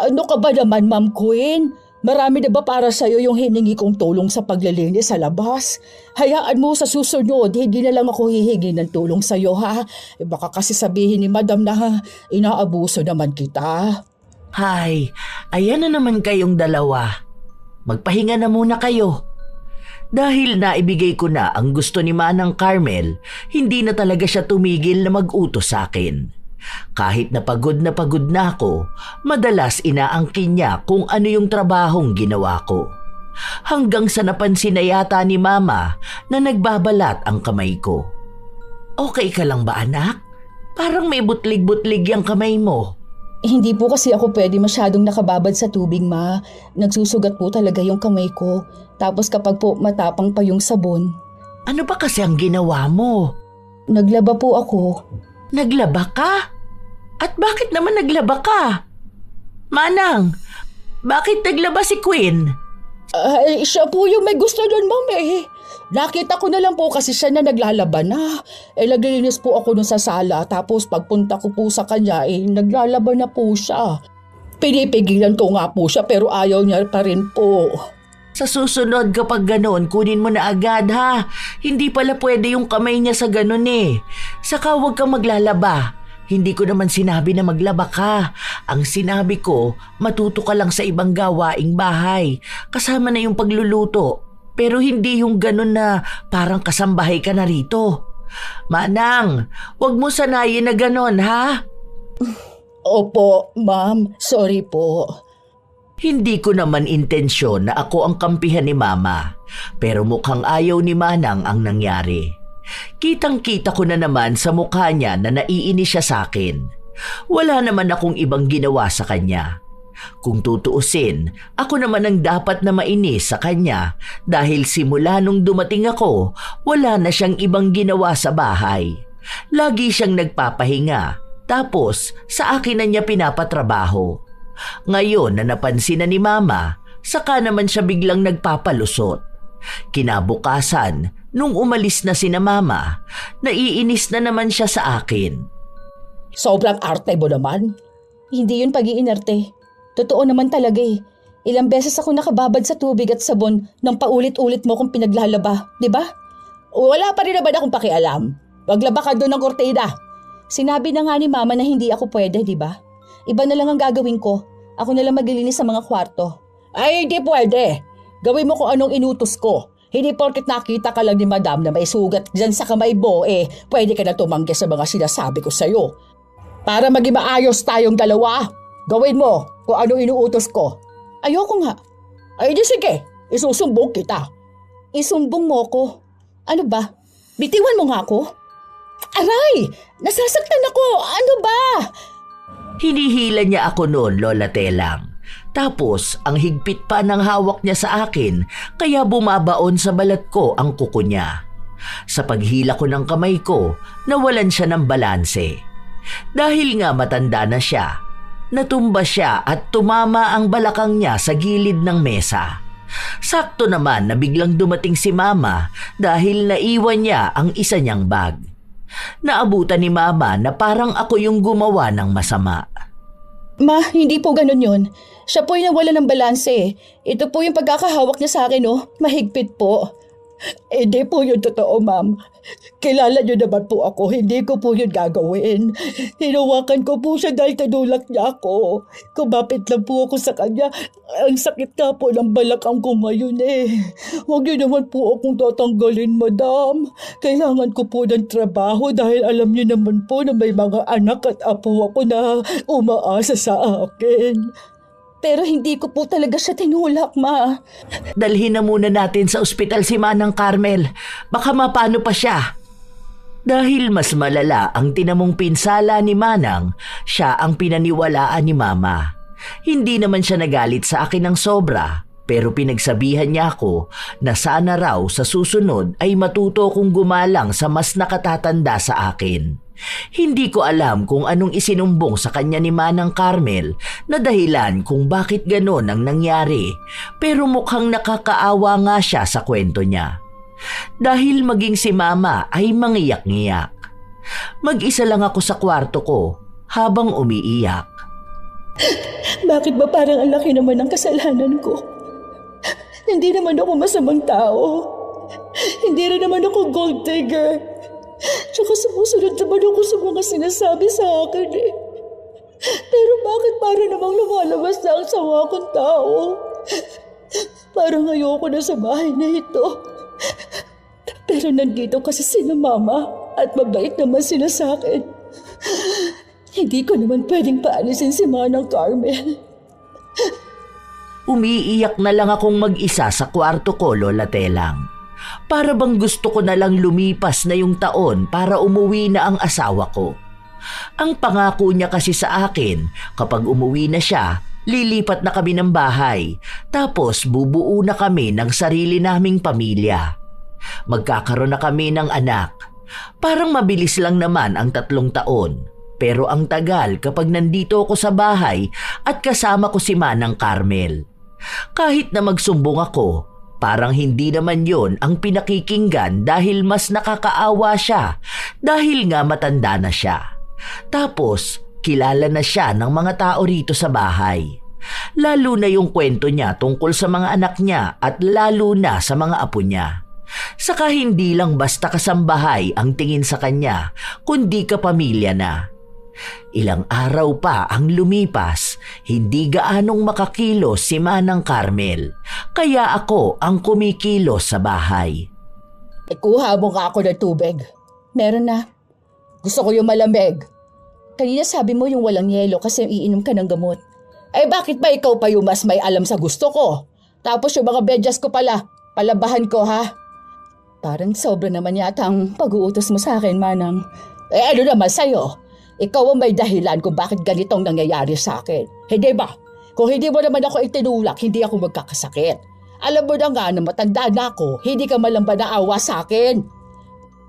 Ano ka ba naman, Ma'am Queen? Marami na ba para sa'yo yung hiningi kong tulong sa paglilinis sa labas? Hayaan mo sa susunod, hindi na lang ako hihingi ng tulong sa'yo, ha? Baka kasi sabihin ni Madam na inaabuso naman kita. Hay, ayan na naman kayong dalawa. Magpahinga na muna kayo. Dahil naibigay ko na ang gusto ni Manang Carmel, hindi na talaga siya tumigil na mag-utos sa akin. Kahit na pagod na ako, madalas inaangkin niya kung ano yung trabahong ginawa ko. Hanggang sa napansin na yata ni Mama na nagbabalat ang kamay ko. Okay ka lang ba, anak? Parang may butlig-butlig yung kamay mo. Hindi po kasi ako pwede masyadong nakababad sa tubig, ma. Nagsusugat po talaga yung kamay ko. Tapos kapag po matapang pa yung sabon. Ano ba kasi ang ginawa mo? Naglaba po ako. Naglaba ka? At bakit naman naglaba ka? Manang, bakit naglaba si Queen? Siya po yung may gusto nun, ma'am eh. Nakita ko na lang po kasi siya na naglalaba na. Naglilinis po ako nun sa sala tapos pagpunta ko po sa kanya naglalaba na po siya. Pinipigilan ko nga po siya pero ayaw niya pa rin po. Sa susunod kapag ganon, kunin mo na agad ha. Hindi pala pwede yung kamay niya sa ganon eh. Saka huwag kang maglalaba. Hindi ko naman sinabi na maglaba ka. Ang sinabi ko, matuto ka lang sa ibang gawaing bahay. Kasama na yung pagluluto. Pero hindi yung ganon na parang kasambahay ka na rito. Manang, huwag mo sanayin na ganon ha. Opo, ma'am. Sorry po. Hindi ko naman intensyon na ako ang kampihan ni Mama, pero mukhang ayaw ni Manang ang nangyari. Kitang-kita ko na naman sa mukha niya na naiinis siya sa akin. Wala naman akong ibang ginawa sa kanya. Kung tutuusin, ako naman ang dapat na mainis sa kanya dahil simula nung dumating ako, wala na siyang ibang ginawa sa bahay. Lagi siyang nagpapahinga, tapos sa akin na niya pinapatrabaho. Ngayon na napansin na ni Mama, saka naman siya biglang nagpapalusot. Kinabukasan, nung umalis na sina Mama, naiinis na naman siya sa akin. Sobrang arte mo naman. Hindi yun pag-iinarte. Totoo naman talaga eh. Ilang beses ako nakababad sa tubig at sabon nang paulit-ulit mo kong pinaglalaba, di ba? Wala pa rin naman akong pakialam. Maglaba ka doon ng kortina. Sinabi na nga ni Mama na hindi ako pwede, di ba? Iba na lang ang gagawin ko. Ako na lang maglilinis sa mga kwarto. Ay, hindi pwede. Gawin mo kung anong inutos ko. Hindi porket nakita ka lang ni Madam na may sugat dyan sa kamay mo, pwede ka na tumanggi sa mga sinasabi ko sa'yo. Para maging maayos tayong dalawa, gawin mo kung anong inuutos ko. Ayoko nga. Ay, di sige. Isusumbong kita. Isumbong mo ko. Ano ba? Bitiwan mo nga ako? Aray! Nasasaktan ako! Ano ba? Hinihila niya ako noon, Lola Telang. Tapos, ang higpit pa ng hawak niya sa akin, kaya bumabaon sa balat ko ang kuko niya. Sa paghila ko ng kamay ko, nawalan siya ng balanse. Dahil nga matanda na siya, natumba siya at tumama ang balakang niya sa gilid ng mesa. Sakto naman na biglang dumating si Mama dahil naiwan niya ang isa niyang bag. Naabutan ni Mama na parang ako yung gumawa ng masama. Ma, hindi po ganun yun. Siya po yung nawala ng balanse. Ito po yung pagkakahawak niya sa akin, oh. Mahigpit po. Hindi po yun totoo, ma'am. Kilala niyo naman po ako, hindi ko po yun gagawin. Hinawakan ko po siya dahil tinulak niya ako. Kumapit lang po ako sa kanya. Ang sakit nga po ng balakang ko ngayon Huwag niyo naman po akong tatanggalin, madam. Kailangan ko po ng trabaho dahil alam niyo naman po na may mga anak at apo ako na umaasa sa akin. Pero hindi ko po talaga siya tinulak, Ma. Dalhin na muna natin sa ospital si Manang Carmel. Baka mapano pa siya. Dahil mas malala ang tinamong pinsala ni Manang, siya ang pinaniwalaan ni Mama. Hindi naman siya nagalit sa akin ng sobra, pero pinagsabihan niya ako na sana raw sa susunod ay matuto kong gumalang sa mas nakatatanda sa akin. Hindi ko alam kung anong isinumbong sa kanya ni Manang Carmel na dahilan kung bakit ganon ang nangyari, pero mukhang nakakaawa nga siya sa kwento niya. Dahil maging si Mama ay mangiyak-ngiyak. Mag-isa lang ako sa kwarto ko habang umiiyak. Bakit ba parang ang laki naman ng kasalanan ko? Hindi naman ako masamang tao. Hindi rin naman ako gold digger. Tsaka sumusunod naman ako sa mga sinasabi sa akin Pero bakit para namang lumalabas na ang sawa kong tao? Parang ayoko na sa bahay na ito. Pero nandito kasi sila Mama at mabait naman sila sa akin. Hindi ko naman pwedeng paalisin si Manang Carmel. Umiiyak na lang akong mag-isa sa kwarto ko, Lola Telang. Para bang gusto ko na lang lumipas na yung taon para umuwi na ang asawa ko. Ang pangako niya kasi sa akin, kapag umuwi na siya, lilipat na kami ng bahay, tapos bubuo na kami ng sarili naming pamilya. Magkakaroon na kami ng anak. Parang mabilis lang naman ang 3 taon, pero ang tagal kapag nandito ako sa bahay at kasama ko si Manang Carmel. Kahit na magsumbong ako, parang hindi naman yon ang pinakikinggan dahil mas nakakaawa siya dahil nga matanda na siya. Tapos, kilala na siya ng mga tao rito sa bahay. Lalo na yung kwento niya tungkol sa mga anak niya at lalo na sa mga apo niya. Saka hindi lang basta kasambahay ang tingin sa kanya, kundi kapamilya na. Ilang araw pa ang lumipas, hindi gaanong makakilos si Manang Carmel, kaya ako ang kumikilos sa bahay. Kuha mo nga ako ng tubig. Meron na. Gusto ko yung malamig. Kanina sabi mo yung walang yelo kasi iinom ka ng gamot. Eh bakit ba ikaw pa yung mas may alam sa gusto ko? Tapos yung mga bedyas ko pala, palabahan ko ha? Parang sobra naman yata ang pag-uutos mo sa akin, Manang. Eh ano naman sa'yo? Ikaw ang may dahilan kung bakit ganitong nangyayari sa akin. Hindi ba? Kung hindi mo naman ako itinulak, hindi ako magkakasakit. Alam mo na nga na matanda na ako, hindi ka malang ba naawa sa akin?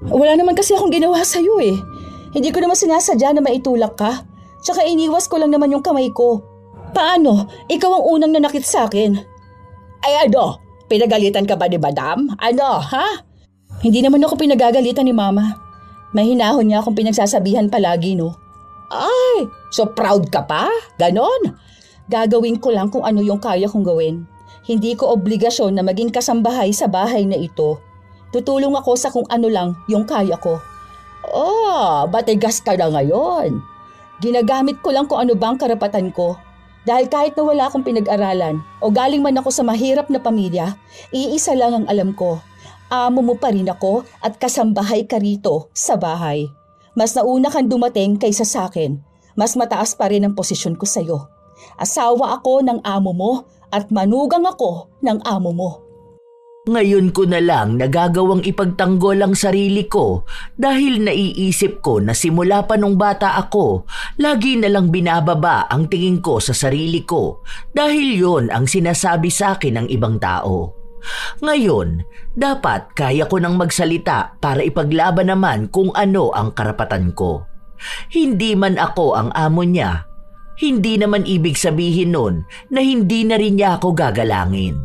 Wala naman kasi akong ginawa sa'yo Hindi ko naman sinasadya na maitulak ka. Tsaka iniwas ko lang naman yung kamay ko. Paano? Ikaw ang unang nanakit sa akin. Ay ano? Pinagalitan ka ba ni Madam? Ano, ha? Hindi naman ako pinagagalitan ni Mama. May hinahon niya akong pinagsasabihan palagi, no? Ay, so proud ka pa? Ganon? Gagawin ko lang kung ano yung kaya kong gawin. Hindi ko obligasyon na maging kasambahay sa bahay na ito. Tutulong ako sa kung ano lang yung kaya ko. Batigas ka na ngayon. Ginagamit ko lang kung ano bang karapatan ko. Dahil kahit na wala akong pinag-aralan o galing man ako sa mahirap na pamilya, iisa lang ang alam ko. Amo mo pa rin ako at kasambahay ka rito sa bahay. Mas nauna kang dumating kaysa sa akin. Mas mataas pa rin ang posisyon ko sa'yo. Asawa ako ng amo mo at manugang ako ng amo mo. Ngayon ko na lang nagagawang ipagtanggol ang sarili ko dahil naiisip ko na simula pa nung bata ako, lagi na lang binababa ang tingin ko sa sarili ko dahil yon ang sinasabi sa akin ng ibang tao. Ngayon, dapat kaya ko nang magsalita para ipaglaban naman kung ano ang karapatan ko. Hindi man ako ang amo niya. Hindi naman ibig sabihin nun na hindi na rin niya ako gagalangin.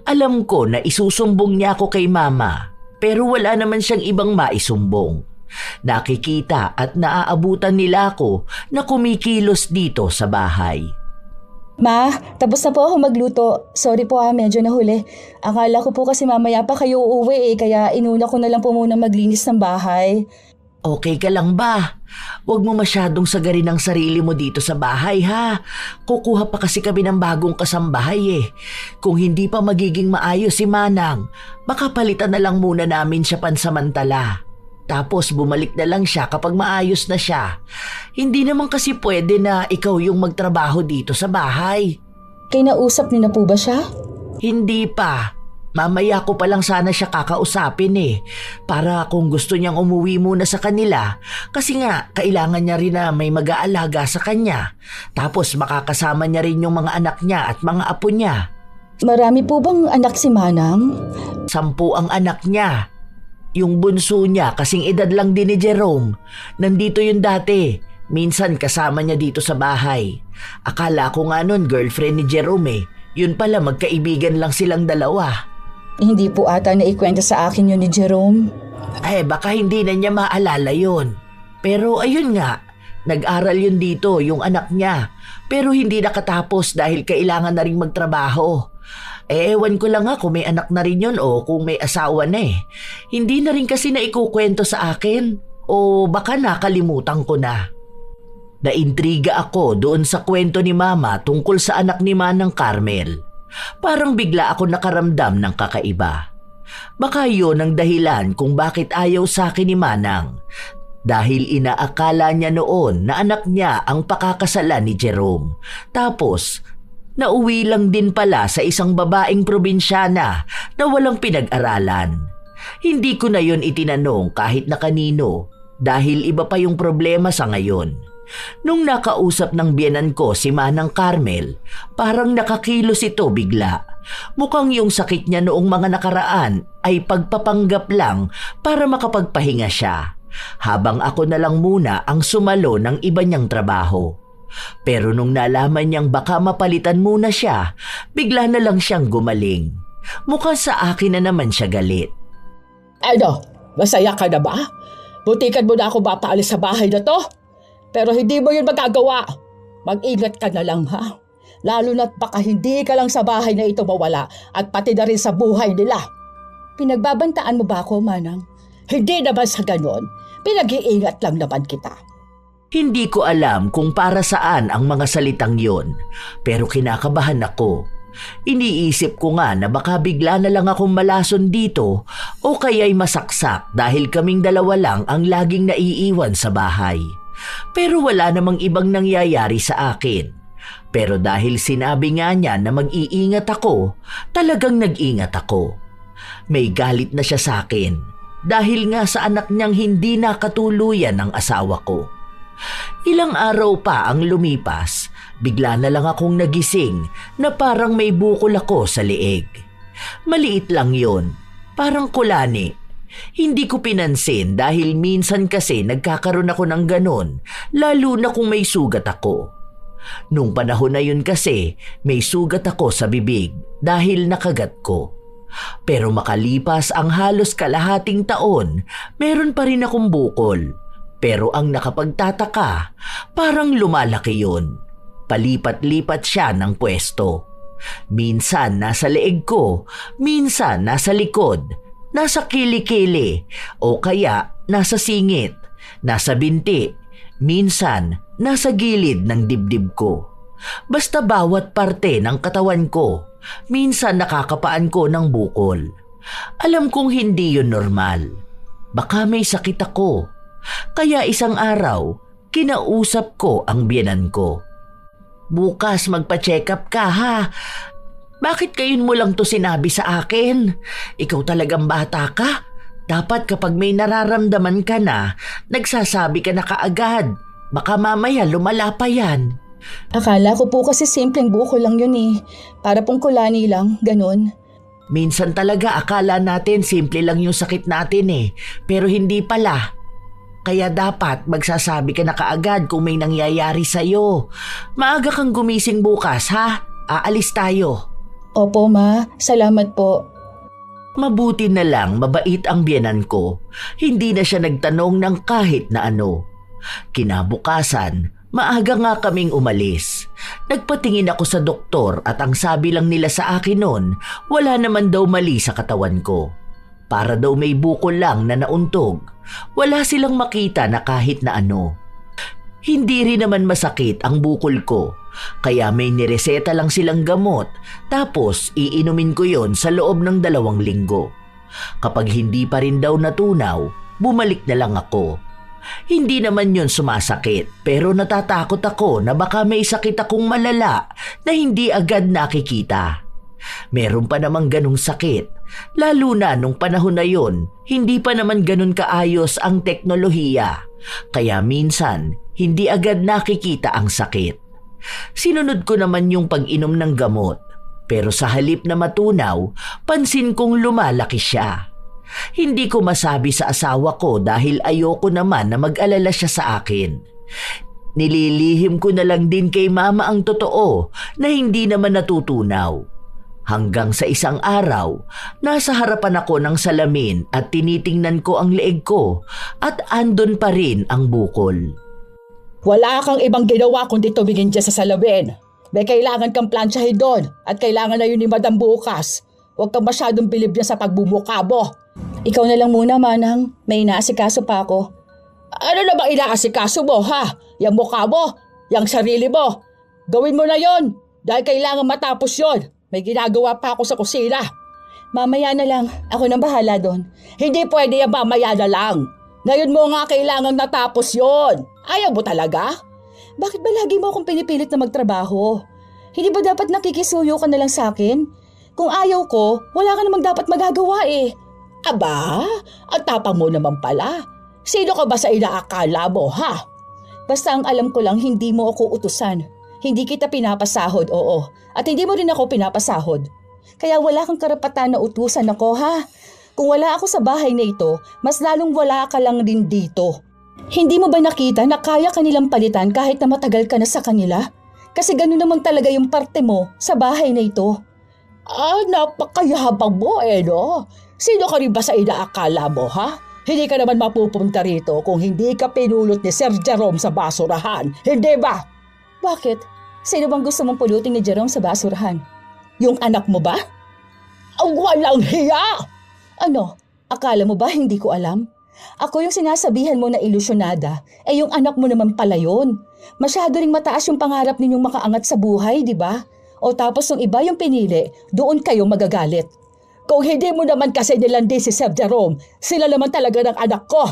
Alam ko na isusumbong niya ako kay mama, pero wala naman siyang ibang maisumbong. Nakikita at naaabutan nila ako na kumikilos dito sa bahay. Ma, tapos na po ako magluto. Sorry po medyo nahuli. Akala ko po kasi mamaya pa kayo uuwi kaya inuna ko na lang po muna maglinis ng bahay. Okay ka lang ba? Huwag mo masyadong sagarin ang sarili mo dito sa bahay ha. Kukuha pa kasi kami ng bagong kasambahay Kung hindi pa magiging maayos si Manang, baka palitan na lang muna namin siya pansamantala. Tapos bumalik na lang siya kapag maayos na siya. Hindi naman kasi pwede na ikaw yung magtrabaho dito sa bahay. Kinausap niyo na po ba siya? Hindi pa. Mamaya ko pa lang sana siya kakausapin para kung gusto niyang umuwi muna sa kanila kasi nga kailangan niya rin na may mag-aalaga sa kanya. Tapos makakasama niya rin yung mga anak niya at mga apo niya. Marami po bang anak si Manang? 10 ang anak niya. Yung bunso niya kasing edad lang din ni Jerome. Nandito yun dati. Minsan kasama niya dito sa bahay. Akala ko nga nun girlfriend ni Jerome Yun pala magkaibigan lang silang dalawa. Hindi po ata naikwenta sa akin yun ni Jerome. Baka hindi na niya maalala yun. Pero ayun nga, nag-aral yun dito yung anak niya. Pero hindi nakatapos dahil kailangan na rin magtrabaho. Ewan ko lang kung may anak na rin yun o kung may asawa na Hindi na rin kasi naikukwento sa akin o baka nakalimutan ko na. Naintriga ako doon sa kwento ni Mama tungkol sa anak ni Manang Carmel. Parang bigla ako nakaramdam ng kakaiba. Baka yun ang dahilan kung bakit ayaw sa akin ni Manang. Dahil inaakala niya noon na anak niya ang pakakasalan ni Jerome. Tapos, nauwi lang din pala sa isang babaeng probinsyana na walang pinag-aralan. Hindi ko na yun itinanong kahit na kanino dahil iba pa yung problema sa ngayon. Nung nakausap ng biyenan ko si Manang Carmel, parang nakakilos ito bigla. Mukhang yung sakit niya noong mga nakaraan ay pagpapanggap lang para makapagpahinga siya. Habang ako na lang muna ang sumalo ng iba niyang trabaho. Pero nung nalaman niyang baka mapalitan muna siya, bigla na lang siyang gumaling. Mukhang sa akin na naman siya galit. Masaya ka na ba? Butikan mo na ako mapaalis sa bahay na to? Pero hindi mo yun magagawa. Mag-ingat ka na lang ha. Lalo na't baka hindi ka lang sa bahay na ito mawala at pati na rin sa buhay nila. Pinagbabantaan mo ba ako, Manang? Hindi naman sa ganon. Pinag-iingat lang naman kita. Hindi ko alam kung para saan ang mga salitang yon, pero kinakabahan ako. Iniisip ko nga na baka bigla na lang akong malason dito o kaya'y masaksak dahil kaming dalawa lang ang laging naiiwan sa bahay. Pero wala namang ibang nangyayari sa akin. Pero dahil sinabi nga niya na mag-iingat ako, talagang nag-ingat ako. May galit na siya sa akin dahil nga sa anak niyang hindi nakatuluyan ng asawa ko. Ilang araw pa ang lumipas, bigla na lang akong nagising na parang may bukol ako sa leeg. Maliit lang yon, parang kulani. Hindi ko pinansin dahil minsan kasi nagkakaroon ako ng ganon, lalo na kung may sugat ako. Nung panahon na yun kasi, may sugat ako sa bibig dahil nakagat ko. Pero makalipas ang halos kalahating taon, meron pa rin akong bukol. Pero ang nakapagtataka, parang lumalaki yun. Palipat-lipat siya ng pwesto. Minsan nasa leeg ko, minsan nasa likod, nasa kilikili, o kaya nasa singit, nasa binti, minsan nasa gilid ng dibdib ko. Basta bawat parte ng katawan ko, minsan nakakapaan ko ng bukol. Alam kong hindi yun normal. Baka may sakit ako. Kaya isang araw, kinausap ko ang biyenan ko. Bukas magpa-check up ka ha. Bakit kayon mo lang to sinabi sa akin? Ikaw talagang bata ka. Dapat kapag may nararamdaman ka na, nagsasabi ka na kaagad. Baka mamaya lumala pa yan. Akala ko po kasi simpleng bukol lang yun eh. Para pong kulani lang, ganun. Minsan talaga akala natin simple lang yung sakit natin eh. Pero hindi pala. Kaya dapat magsasabi ka na kaagad kung may nangyayari sa'yo. Maaga kang gumising bukas ha. Aalis tayo. Opo ma, salamat po. Mabuti na lang mabait ang biyenan ko. Hindi na siya nagtanong ng kahit na ano. Kinabukasan, maaga nga kaming umalis. Nagpatingin ako sa doktor at ang sabi lang nila sa akin noon, wala naman daw mali sa katawan ko. Para daw may bukol lang na nauntog. Wala silang makita na kahit na ano. Hindi rin naman masakit ang bukol ko. Kaya may nireseta lang silang gamot. Tapos iinumin ko yon sa loob ng 2 linggo. Kapag hindi pa rin daw natunaw, bumalik na lang ako. Hindi naman yon sumasakit, pero natatakot ako na baka may sakit akong malala na hindi agad nakikita. Meron pa namang ganong sakit, lalo na nung panahon na yon, hindi pa naman ganon kaayos ang teknolohiya. Kaya minsan, hindi agad nakikita ang sakit. Sinunod ko naman yung pag-inom ng gamot, pero sa halip na matunaw, pansin kong lumalaki siya. Hindi ko masabi sa asawa ko dahil ayoko naman na mag-alala siya sa akin. Nililihim ko na lang din kay mama ang totoo na hindi naman natutunaw. Hanggang sa isang araw, nasa harapan ako ng salamin at tinitingnan ko ang leeg ko at andon pa rin ang bukol. Wala kang ibang ginawa kundi tumingin dyan sa salamin. May kailangan kang plansyahin doon at kailangan na yun ni Madam bukas. Huwag kang masyadong bilib niya sa pagbumukabo. Ikaw na lang muna, Manang. May inaasikaso pa ako. Ano na bang inaasikaso mo ha? Yang mukha mo, yang sarili mo. Gawin mo na yon dahil kailangan matapos yon. May ginagawa pa ako sa kusina. Mamaya na lang. Ako nang bahala doon. Hindi pwede yung mamaya na lang. Ngayon mo nga kailangan natapos yon. Ayaw mo talaga? Bakit ba lagi mo akong pinipilit na magtrabaho? Hindi ba dapat nakikisuyo ka na lang sa akin? Kung ayaw ko, wala ka namang dapat magagawa eh. Aba, ang tapang mo naman pala. Sino ka ba sa inaakala mo ha? Basta ang alam ko lang hindi mo ako utusan. Hindi kita pinapasahod, oo. At hindi mo rin ako pinapasahod. Kaya wala kang karapatan na utusan ako ha. Kung wala ako sa bahay na ito, mas lalong wala ka lang din dito. Hindi mo ba nakita na kaya kanilang palitan kahit na matagal ka na sa kanila? Kasi gano'n naman talaga yung parte mo sa bahay na ito. Napakayabang mo no? Sino ka rin ba sa inaakala mo ha? Hindi ka naman mapupunta rito kung hindi ka pinulot ni Sir Jerome sa basurahan. Hindi ba? Bakit? Sino bang gusto mong pulutin ni Jerome sa basurahan? Yung anak mo ba? Ang walang hiya! Ano? Akala mo ba hindi ko alam? Ako yung sinasabihan mo na ilusyonada, yung anak mo naman pala yun. Masyado ring mataas yung pangarap ninyong makaangat sa buhay, di ba? O tapos yung iba yung pinili, doon kayo magagalit. Kung hindi mo naman kasi nilandi si Sir Jerome, sila naman talaga ng anak ko.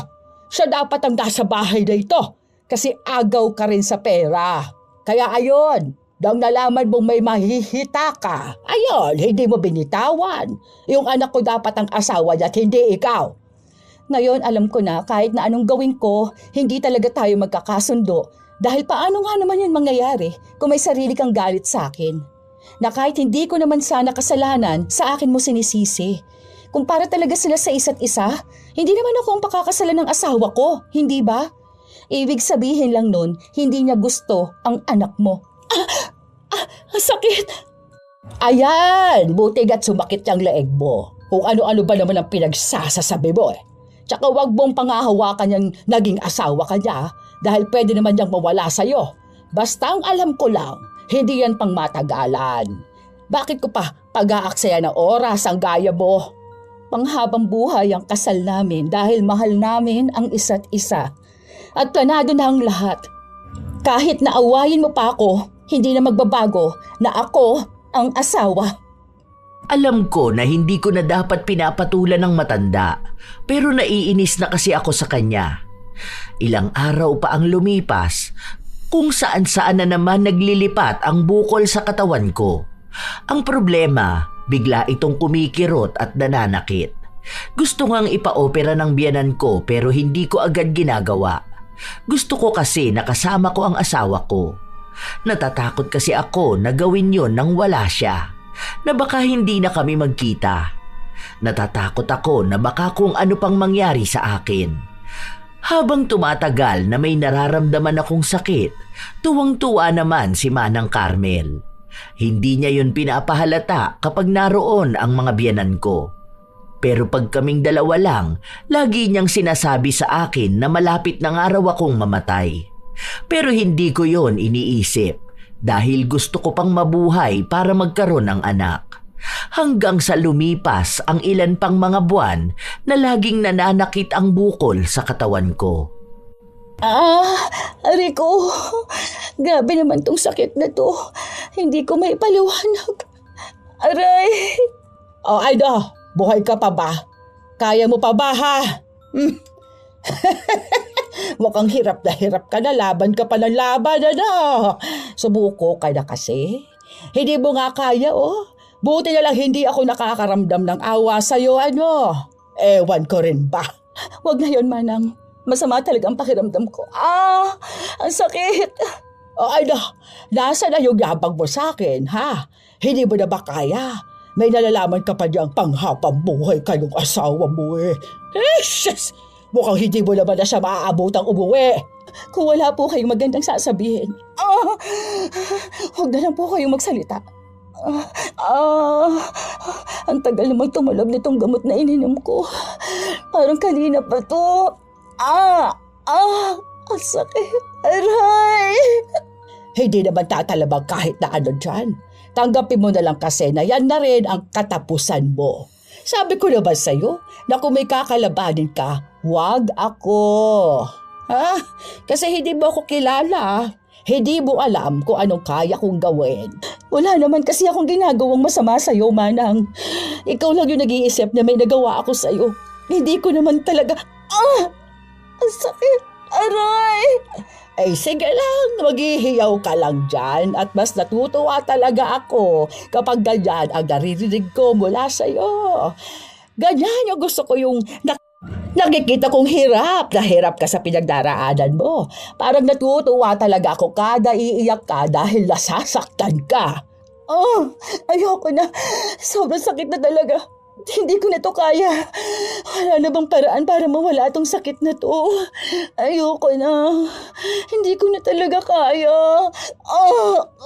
Siya dapat ang nasa bahay na ito kasi agaw ka rin sa pera. Kaya ayon, nang nalaman mong may mahihita ka, ayon, hindi mo binitawan. Yung anak ko dapat ang asawa niya at hindi ikaw. Ngayon alam ko na kahit na anong gawin ko, hindi talaga tayo magkakasundo dahil paano nga naman yun mangyayari kung may sarili kang galit sa akin. Na kahit hindi ko naman sana kasalanan, sa akin mo sinisisi. Kung para talaga sila sa isa't isa, hindi naman ako ang pakakasalan ng asawa ko, hindi ba? Ibig sabihin lang nun, hindi niya gusto ang anak mo. Sakit! Ayan, buti at sumakit yung leeg mo. Kung ano-ano ba naman ang pinagsasasabi mo eh. Tsaka wag mong pangahawakan yung naging asawa ka niya dahil pwede naman niyang mawala sa'yo. Basta ang alam ko lang, Hindi yan pang matagalan. Bakit ko pa pag-aaksaya ng oras ang gaya mo? Panghabang buhay ang kasal namin dahil mahal namin ang isa't isa. At planado na ang lahat. Kahit naawayin mo pa ako, hindi na magbabago na ako ang asawa. Alam ko na hindi ko na dapat pinapatulan ng matanda, pero naiinis na kasi ako sa kanya. Ilang araw pa ang lumipas, kung saan-saan na naman naglilipat ang bukol sa katawan ko. Ang problema, bigla itong kumikirot at nananakit. Gusto ngang ipa-opera ng biyanan ko pero hindi ko agad ginagawa. Gusto ko kasi nakasama ko ang asawa ko. Natatakot kasi ako na gawin yon nang wala siya, na baka hindi na kami magkita. Natatakot ako na baka kung ano pang mangyari sa akin. Habang tumatagal na may nararamdaman akong sakit, tuwang-tuwa naman si Manang Carmel. Hindi niya yun pinapahalata kapag naroon ang mga biyanan ko. Pero pag kaming dalawa lang, lagi niyang sinasabi sa akin na malapit na nga raw akong mamatay. Pero hindi ko yon iniisip dahil gusto ko pang mabuhay para magkaroon ng anak. Hanggang sa lumipas ang ilan pang mga buwan na laging nananakit ang bukol sa katawan ko. Rico, grabe naman tong sakit na to. Hindi ko may paliwanag. Aray! Aida, buhay ka pa ba? Kaya mo pa ba ha? Mukhang hirap ka na, laban ka pa ng laban, Subuko ka na kasi. Hindi mo nga kaya, Buti na lang hindi ako nakakaramdam ng awa sa'yo, Ewan ko rin ba? Wag na yun, Manang. Masama talaga ang pakiramdam ko. Ang sakit. Aida, nasa na yung yabang mo sa akin, ha? Hindi mo na ba kaya? May nalalaman ka pa niyang panghabang buhay kayong asawa mo, Shucks! Mukhang hindi mo naman na siya maaabotang umuwi. Kung wala po kayong magandang sasabihin, huwag na lang po kayong magsalita. Ang tagal namang tumulog nitong gamot na ininom ko. Parang kanina pa to. Ang sakit. Aray! Hindi naman tatalabag kahit na ano dyan. Tanggapin mo na lang kasi na yan na rin ang katapusan mo. Sabi ko naman sa'yo na kung may kakalabanin ka, wag ako. Kasi hindi mo ako kilala. Hindi mo alam kung anong kaya kong gawin. Wala naman kasi akong ginagawang masama sa'yo, Manang. Ikaw lang yung nag-iisip na may nagawa ako sa'yo. Hindi ko naman talaga... Ang sakit! Aray! Sige lang, maghihiyaw ka lang dyan at mas natutuwa talaga ako kapag ganyan ang naririnig ko mula sa'yo. Ganyan yung gusto ko yung nakikita kong hirap na hirap ka sa pinagdaraanan mo. Parang natutuwa talaga ako kada iiyak ka dahil nasasaktan ka. Ayoko na. Sobrang sakit na talaga. Hindi ko na to kaya. Wala na bang paraan para mawala tong sakit na to? Ayoko na. Hindi ko na talaga kaya.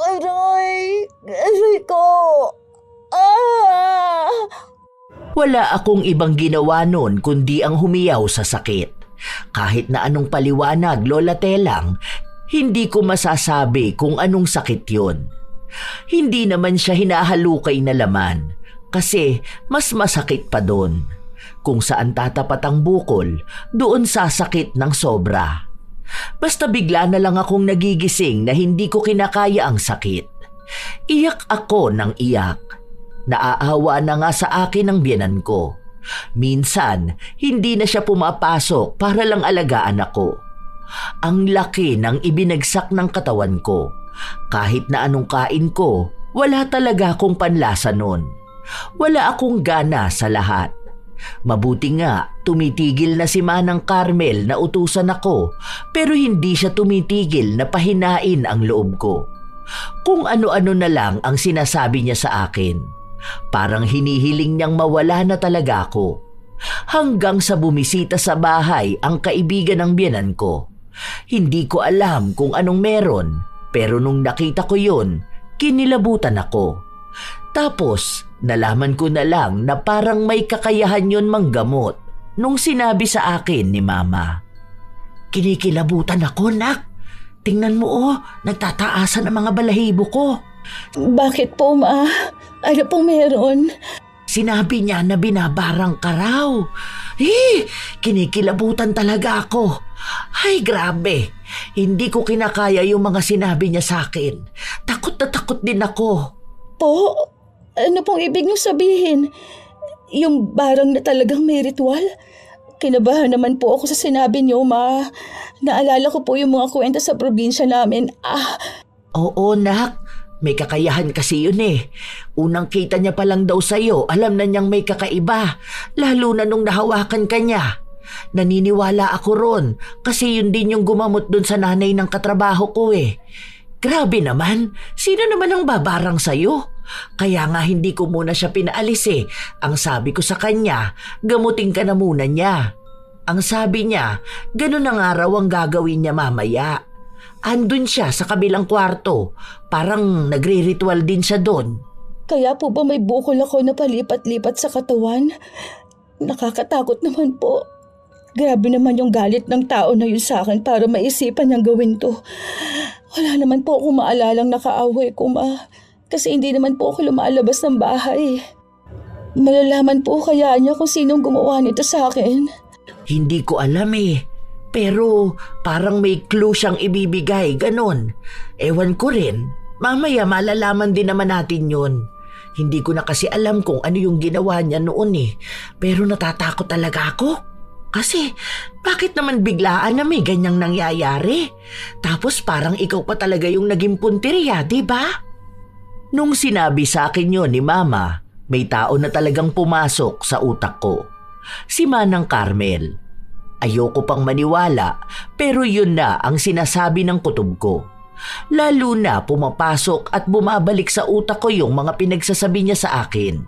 Aray! Aray ko! Wala akong ibang ginawa noon kundi ang humiyaw sa sakit. Kahit na anong paliwanag, Lola Telang, hindi ko masasabi kung anong sakit yon. Hindi naman siya hinahalukay na laman kasi mas masakit pa doon. Kung saan tatapat ang bukol, doon sasakit ng sobra. Basta bigla na lang akong nagigising na hindi ko kinakaya ang sakit. Iyak ako ng iyak. Naaawa na nga sa akin ang biyanan ko. Minsan, hindi na siya pumapasok para lang alagaan ako. Ang laki ng ibinagsak ng katawan ko. Kahit na anong kain ko, wala talaga akong panlasa nun. Wala akong gana sa lahat. Mabuti nga, tumitigil na si Manang Carmel na utusan ako, pero hindi siya tumitigil na pahinain ang loob ko. Kung ano-ano na lang ang sinasabi niya sa akin. Parang hinihiling niyang mawala na talaga ako. Hanggang sa bumisita sa bahay ang kaibigan ng biyanan ko. Hindi ko alam kung anong meron, pero nung nakita ko yun, kinilabutan ako. Tapos, nalaman ko na lang na parang may kakayahan yun manggamot nung sinabi sa akin ni Mama. Kinikilabutan ako, nak. Tingnan mo nagtataasan ang mga balahibo ko. Bakit po, Ma? Ano pong meron? Sinabi niya na binabarang ka raw. Kinikilabutan talaga ako. Ay, grabe. Hindi ko kinakaya yung mga sinabi niya sa akin. Takot na takot din ako. Po? Ano pong ibig niyo sabihin? Yung barang na talagang may ritual? Kinabahan naman po ako sa sinabi niyo, Ma. Naalala ko po yung mga kwento sa probinsya namin. Oo, nak. May kakayahan kasi yun eh. Unang kita niya pa lang daw sa'yo, alam na niyang may kakaiba. Lalo na nung nahawakan ka niya. Naniniwala ako ron kasi yun din yung gumamot dun sa nanay ng katrabaho ko eh. Grabe naman, sino naman ang babarang sa'yo? Kaya nga hindi ko muna siya pinaalis eh. Ang sabi ko sa kanya, gamutin ka na muna niya. Ang sabi niya, ganun ang araw ang gagawin niya mamaya. Andun siya sa kabilang kwarto. Parang nagre-ritual din siya doon. Kaya po ba may bukol ako na palipat-lipat sa katawan? Nakakatakot naman po. Grabe naman yung galit ng tao na yun sa akin para maisipan niyang gawin to. Wala naman po akong maalalang nakaaway ko, Ma. Kasi hindi naman po ako lumalabas ng bahay. Malalaman po kaya niya kung sinong gumawa nito sa akin. Hindi ko alam eh. Pero parang may clue siyang ibibigay, ganon. Ewan ko rin. Mamaya malalaman din naman natin yun. Hindi ko na kasi alam kung ano yung ginawa niya noon eh. Pero natatakot talaga ako. Kasi bakit naman biglaan na may ganyang nangyayari? Tapos parang ikaw pa talaga yung naging punteriya, di ba? Nung sinabi sa akin yun ni Mama, may tao na talagang pumasok sa utak ko. Si Manang Carmel. Ayoko pang maniwala pero yun na ang sinasabi ng kutob ko. Lalo na pumapasok at bumabalik sa utak ko yung mga pinagsasabi niya sa akin.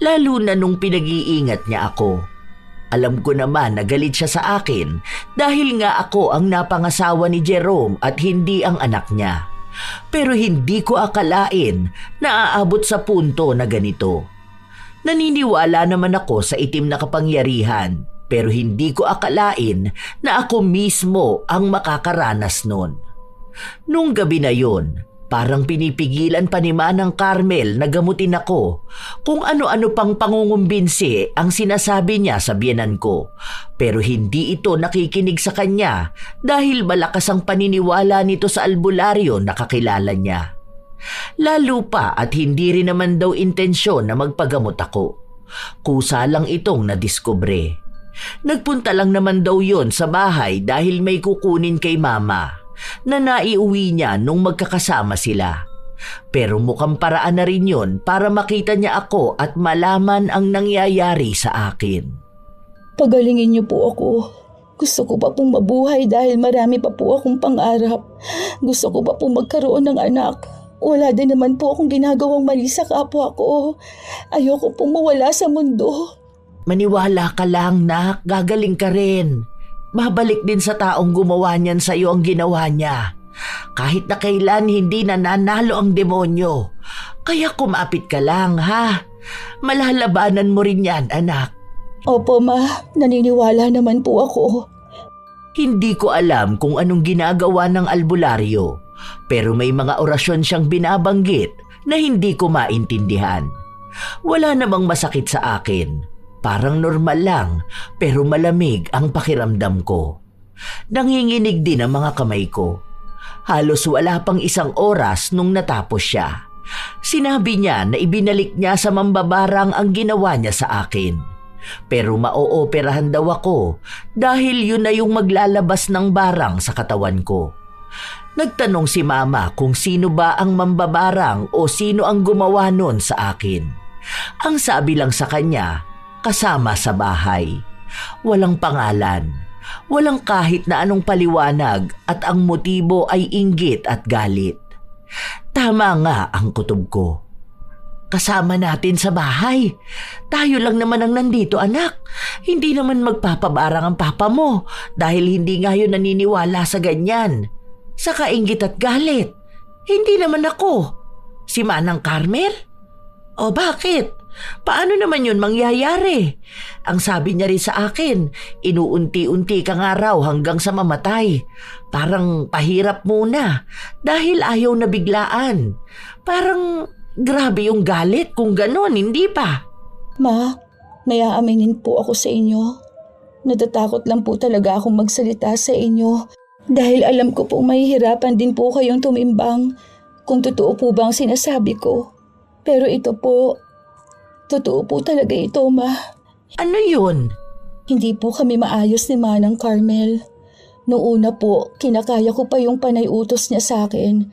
Lalo na nung pinag-iingat niya ako. Alam ko naman na galit siya sa akin dahil nga ako ang napangasawa ni Jerome at hindi ang anak niya. Pero hindi ko akalain na aabot sa punto na ganito. Naniniwala naman ako sa itim na kapangyarihan. Pero hindi ko akalain na ako mismo ang makakaranas nun. Nung gabi na yun, parang pinipigilan pa ni Manang Carmel na gamutin ako kung ano-ano pang pangungumbinsi ang sinasabi niya sa biyenan ko. Pero hindi ito nakikinig sa kanya dahil malakas ang paniniwala nito sa albularyo na kakilala niya. Lalo pa at hindi rin naman daw intensyon na magpagamot ako. Kusa lang itong nadiskubre. Nagpunta lang naman daw yon sa bahay dahil may kukunin kay Mama na naiuwi niya nung magkakasama sila. Pero mukhang paraan na rin yon para makita niya ako at malaman ang nangyayari sa akin. Pagalingin niyo po ako. Gusto ko pa pong mabuhay dahil marami pa po akong pangarap. Gusto ko pa pong magkaroon ng anak. Wala din naman po akong ginagawang mali sa kapwa ko. Ayoko pong mawala sa mundo. Maniwala ka lang, nak. Gagaling ka rin. Babalik din sa taong gumawa niyan sa iyo ang ginawa niya. Kahit na kailan hindi nananalo ang demonyo. Kaya kumapit ka lang, ha? Malalabanan mo rin yan, anak. Opo, Ma. Naniniwala naman po ako. Hindi ko alam kung anong ginagawa ng albularyo. Pero may mga orasyon siyang binabanggit na hindi ko maintindihan. Wala namang masakit sa akin. Parang normal lang pero malamig ang pakiramdam ko. Nanginginig din ang mga kamay ko. Halos wala pang isang oras nung natapos siya. Sinabi niya na ibinalik niya sa mambabarang ang ginawa niya sa akin. Pero maooperahan daw ako dahil yun na yung maglalabas ng barang sa katawan ko. Nagtanong si Mama kung sino ba ang mambabarang o sino ang gumawa nun sa akin. Ang sabi lang sa kanya, kasama sa bahay. Walang pangalan, walang kahit na anong paliwanag at ang motibo ay inggit at galit. Tama nga ang kutob ko. Kasama natin sa bahay. Tayo lang naman ang nandito, anak. Hindi naman magpapabarang ang papa mo dahil hindi nga yun naniniwala sa ganyan. Saka inggit at galit. Hindi naman ako. Si Manang Carmel? O bakit? Paano naman yun mangyayari? Ang sabi niya rin sa akin, inuunti-unti ka nga raw hanggang sa mamatay. Parang pahirap muna dahil ayaw na biglaan. Parang grabe yung galit kung ganon, hindi pa? Ma, may aaminin po ako sa inyo. Natatakot lang po talaga akong magsalita sa inyo dahil alam ko po mahihirapan din po kayong tumimbang kung totoo po ba ang sinasabi ko. Pero ito po, totoo po talaga ito, Ma. Ano yun? Hindi po kami maayos ni Manang Carmel. Noong una po, kinakaya ko pa yung panay-utos niya sa akin.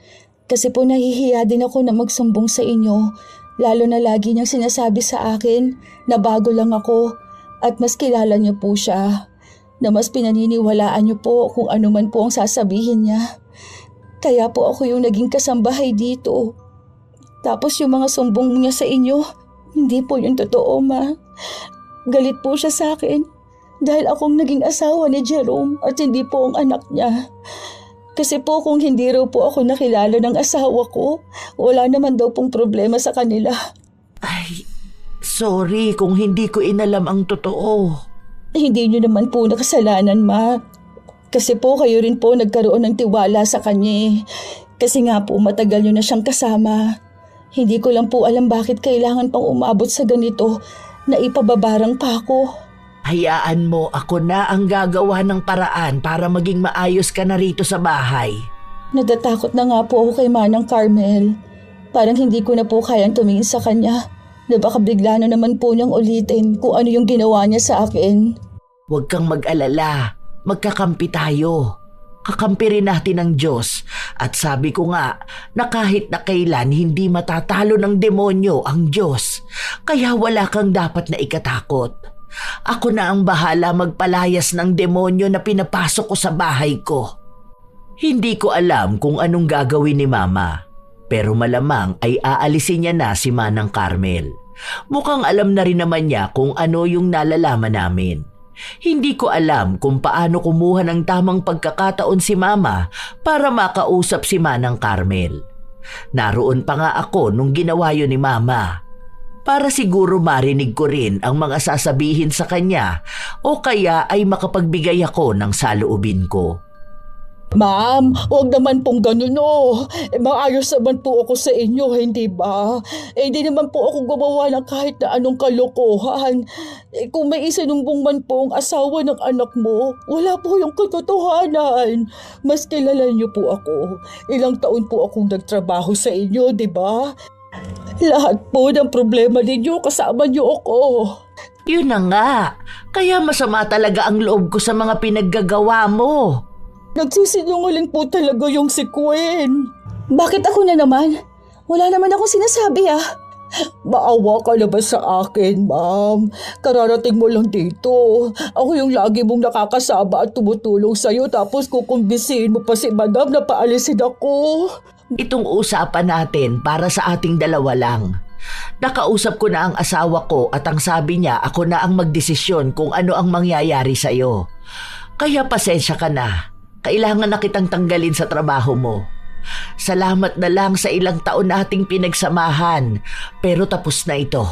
Kasi po nahihiya din ako na magsumbong sa inyo. Lalo na lagi niyang sinasabi sa akin na bago lang ako at mas kilala niyo po siya. Na mas pinaniniwalaan niyo po kung ano man po ang sasabihin niya. Kaya po ako yung naging kasambahay dito. Tapos yung mga sumbong niya sa inyo, hindi po yung totoo, Ma. Galit po siya sa akin dahil akong naging asawa ni Jerome at hindi po ang anak niya. Kasi po kung hindi raw po ako nakilala ng asawa ko, wala naman daw pong problema sa kanila. Ay, sorry kung hindi ko inalam ang totoo. Hindi niyo naman po nakasalanan, Ma. Kasi po kayo rin po nagkaroon ng tiwala sa kanya. Kasi nga po matagal niyo na siyang kasama. Hindi ko lang po alam bakit kailangan pang umabot sa ganito na ipababarang pa ako. Hayaan mo, ako na ang gagawa ng paraan para maging maayos ka na rito sa bahay. Natatakot na nga po ako kay Manang Carmel. Parang hindi ko na po kayang tumingin sa kanya na baka bigla na naman po niyang ulitin kung ano yung ginawa niya sa akin. Huwag kang mag-alala, magkakampi tayo. Kakampi rin natin ang Diyos. At sabi ko nga na kahit na kailan hindi matatalo ng demonyo ang Diyos. Kaya wala kang dapat na ikatakot. Ako na ang bahala magpalayas ng demonyo na pinapasok ko sa bahay ko. Hindi ko alam kung anong gagawin ni Mama. Pero malamang ay aalisin niya na si Manang Carmel. Mukhang alam na rin naman niya kung ano yung nalalaman namin. Hindi ko alam kung paano kumuha ng tamang pagkakataon si Mama para makausap si Manang Carmel. Naroon pa nga ako nung ginawa yun ni Mama. Para siguro marinig ko rin ang mga sasabihin sa kanya o kaya ay makapagbigay ako ng saloobin ko. Ma'am, huwag naman pong ganun maayos naman po ako sa inyo, hindi ba? Hindi naman po ako gumawa ng kahit na anong kalokohan. Kung may isinumbong man po ang asawa ng anak mo, wala po yung katotohanan. Mas kilala niyo po ako. Ilang taon po akong nagtrabaho sa inyo, di ba? Lahat po ng problema ninyo kasama niyo ako. Yun na nga, kaya masama talaga ang loob ko sa mga pinaggagawa mo. Nagsisinungaling po talaga yung si Queen. Bakit ako na naman? Wala naman akong sinasabi Maawa ka na ba sa akin, ma'am? Kararating mo lang dito. Ako yung lagi mong nakakasama at tumutulong sa'yo tapos kukumbisiin mo pa si madam na paalisin ako. Itong usapan natin para sa ating dalawa lang. Nakausap ko na ang asawa ko at ang sabi niya ako na ang magdesisyon kung ano ang mangyayari sa'yo. Kaya pasensya ka na. Kailangan na kitang tanggalin sa trabaho mo. Salamat na lang sa ilang taon nating pinagsamahan, pero tapos na ito.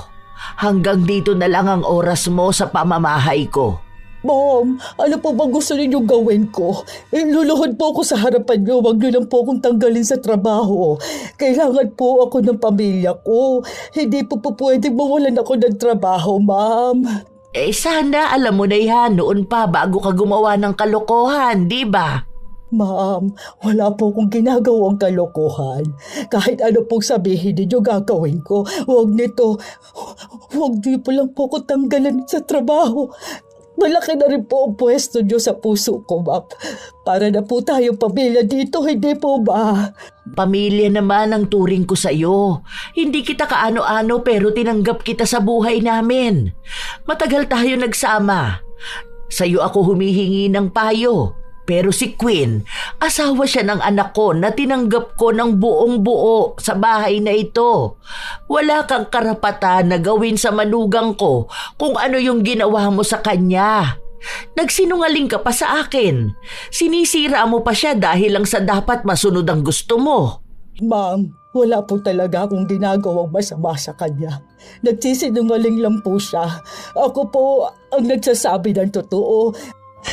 Hanggang dito na lang ang oras mo sa pamamahay ko. Ma'am, ano po bang gusto ninyong gawin ko? Luluhod po ako sa harapan niyo, wag niyo lang po akong tanggalin sa trabaho. Kailangan po ako ng pamilya ko. Hindi po pwedeng mawalan ako ng trabaho, ma'am. Sana alam mo na yan noon pa bago ka gumawa ng kalokohan, di ba? Ma'am, wala po akong ginagawang kalokohan. Kahit ano pong sabihin ninyo gagawin ko, huwag nito. Huwag niyo po lang po ako tanggalan sa trabaho. Malaki na rin po ang pwesto niyo sa puso ko, ma'am. Para na po tayong pamilya dito, hindi po ba? Pamilya naman ang turing ko sa'yo. Hindi kita kaano-ano pero tinanggap kita sa buhay namin. Matagal tayo nagsama. Sa'yo ako humihingi ng payo. Pero si Queen, asawa siya ng anak ko na tinanggap ko ng buong buo sa bahay na ito. Wala kang karapatan na gawin sa manugang ko kung ano yung ginawa mo sa kanya. Nagsinungaling ka pa sa akin. Sinisira mo pa siya dahil lang sa dapat masunod ang gusto mo. Ma'am, Wala po talaga akong ginagawang masama sa kanya. Nagsisinungaling lang po siya. Ako po ang nagsasabi ng totoo.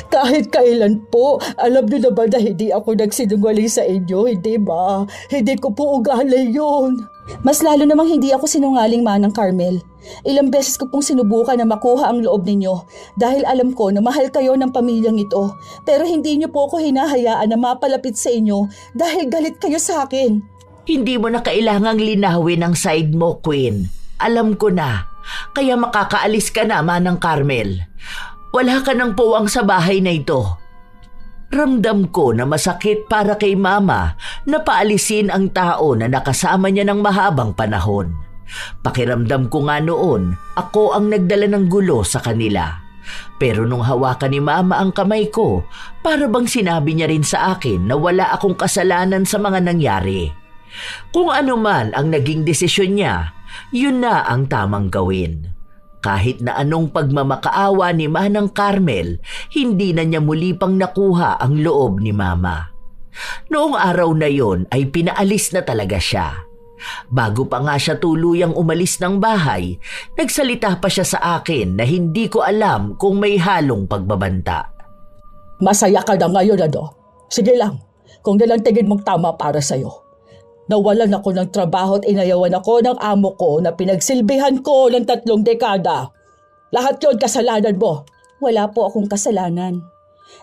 Kahit kailan po, alam niyo naman na hindi ako nagsinungaling sa inyo, hindi ba? Hindi ko po ugali yun. Mas lalo namang hindi ako sinungaling, Manang Carmel. Ilang beses ko pong sinubukan na makuha ang loob ninyo dahil alam ko na mahal kayo ng pamilyang ito. Pero hindi niyo po ako hinahayaan na mapalapit sa inyo dahil galit kayo sa akin. Hindi mo na kailangang linawin ang side mo, Queen. Alam ko na. Kaya makakaalis ka na, Manang Carmel. Wala ka ng puwang sa bahay na ito. Ramdam ko na masakit para kay Mama na paalisin ang tao na nakasama niya ng mahabang panahon. Pakiramdam ko nga noon, ako ang nagdala ng gulo sa kanila. Pero nung hawakan ni Mama ang kamay ko, para bang sinabi niya rin sa akin na wala akong kasalanan sa mga nangyari. Kung ano man ang naging desisyon niya, yun na ang tamang gawin. Kahit na anong pagmamakaawa ni Manang Carmel, hindi na niya muli pang nakuha ang loob ni Mama. Noong araw na yon ay pinaalis na talaga siya. Bago pa nga siya tuluyang umalis ng bahay, nagsalita pa siya sa akin na hindi ko alam kung may halong pagbabanta. Masaya ka na ngayon, ano? Sige lang, kung nilang tingin mong tama para sa'yo. Nawalan ako ng trabaho at inayawan ako ng amo ko na pinagsilbihan ko ng 3 dekada. Lahat yun kasalanan mo. Wala po akong kasalanan.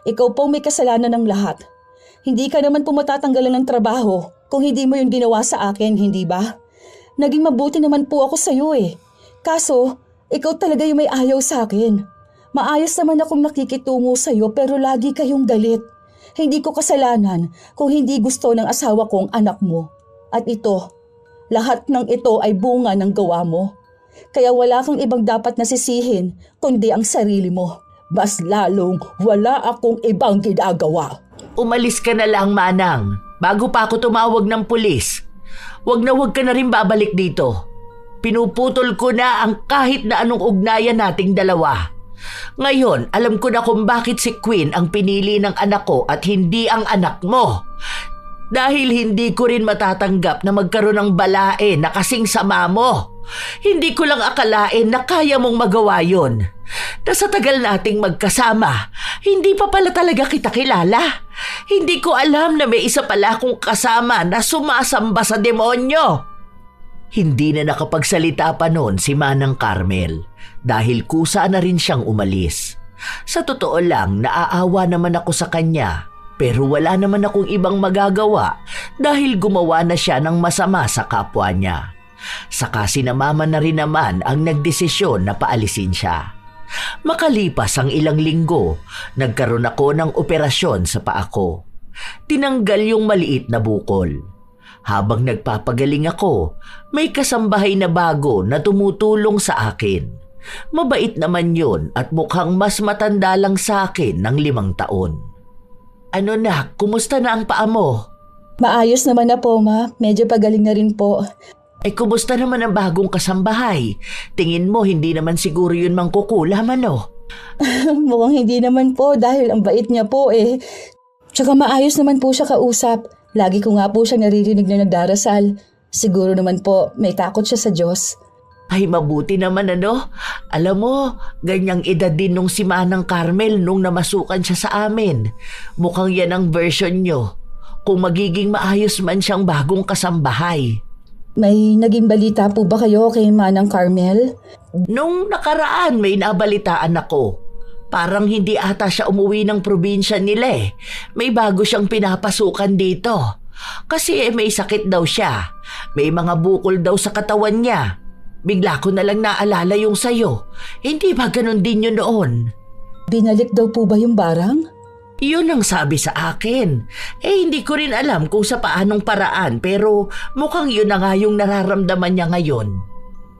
Ikaw po may kasalanan ng lahat. Hindi ka naman po matatanggalan ng trabaho kung hindi mo yung ginawa sa akin, hindi ba? Naging mabuti naman po ako sa iyo eh. Kaso, ikaw talaga yung may ayaw sa akin. Maayos naman akong nakikitungo sa iyo pero lagi kayong galit. Hindi ko kasalanan kung hindi gusto ng asawa kong anak mo. At ito, lahat ng ito ay bunga ng gawa mo. Kaya wala kang ibang dapat nasisihin kundi ang sarili mo. Mas lalong wala akong ibang ginagawa. Umalis ka na lang, Manang, bago pa ako tumawag ng pulis. Wag ka na rin babalik dito. Pinuputol ko na ang kahit na anong ugnayan nating dalawa. Ngayon, alam ko na kung bakit si Queen ang pinili ng anak ko at hindi ang anak mo. Dahil hindi ko rin matatanggap na magkaroon ng balae na kasing sama mo. Hindi ko lang akalain na kaya mong magawa yon. Na sa tagal nating magkasama, hindi pa pala talaga kita kilala. Hindi ko alam na may isa pala akong kasama na sumasamba sa demonyo. Hindi na nakapagsalita pa noon si Manang Carmel dahil kusa na rin siyang umalis. Sa totoo lang, naaawa naman ako sa kanya. Pero wala naman akong ibang magagawa dahil gumawa na siya ng masama sa kapwa niya. Saka sinamama na rin naman ang nagdesisyon na paalisin siya. Makalipas ang ilang linggo, nagkaroon ako ng operasyon sa paa ko. Tinanggal yung maliit na bukol. Habang nagpapagaling ako, may kasambahay na bago na tumutulong sa akin. Mabait naman yun at mukhang mas matanda lang sa akin ng 5 taon. Ano na, kumusta na ang paa mo? Maayos naman na po, Ma. Medyo pagaling na rin po. Ay, kumusta naman ang bagong kasambahay? Tingin mo, hindi naman siguro yun mangkukulam, ano? Mukhang hindi naman po dahil ang bait niya po eh. Tsaka maayos naman po siya kausap. Lagi ko nga po siya naririnig na nagdarasal. Siguro naman po may takot siya sa Diyos. Ay, mabuti naman, ano? Alam mo, ganyang edad din nung si Manang Carmel nung namasukan siya sa amin. Mukhang yan ang version nyo. Kung magiging maayos man siyang bagong kasambahay. May naging balita po ba kayo kay Manang Carmel? Nung nakaraan may nabalitaan ako. Parang hindi ata siya umuwi ng probinsya nila eh. May bago siyang pinapasukan dito. Kasi may sakit daw siya. May mga bukol daw sa katawan niya. Bigla ko na lang naalala yung sayo. Hindi ba ganun din yun noon? Binalik daw po ba yung barang? Yun ang sabi sa akin. Hindi ko rin alam kung sa paanong paraan pero mukhang yun na nga yung nararamdaman niya ngayon.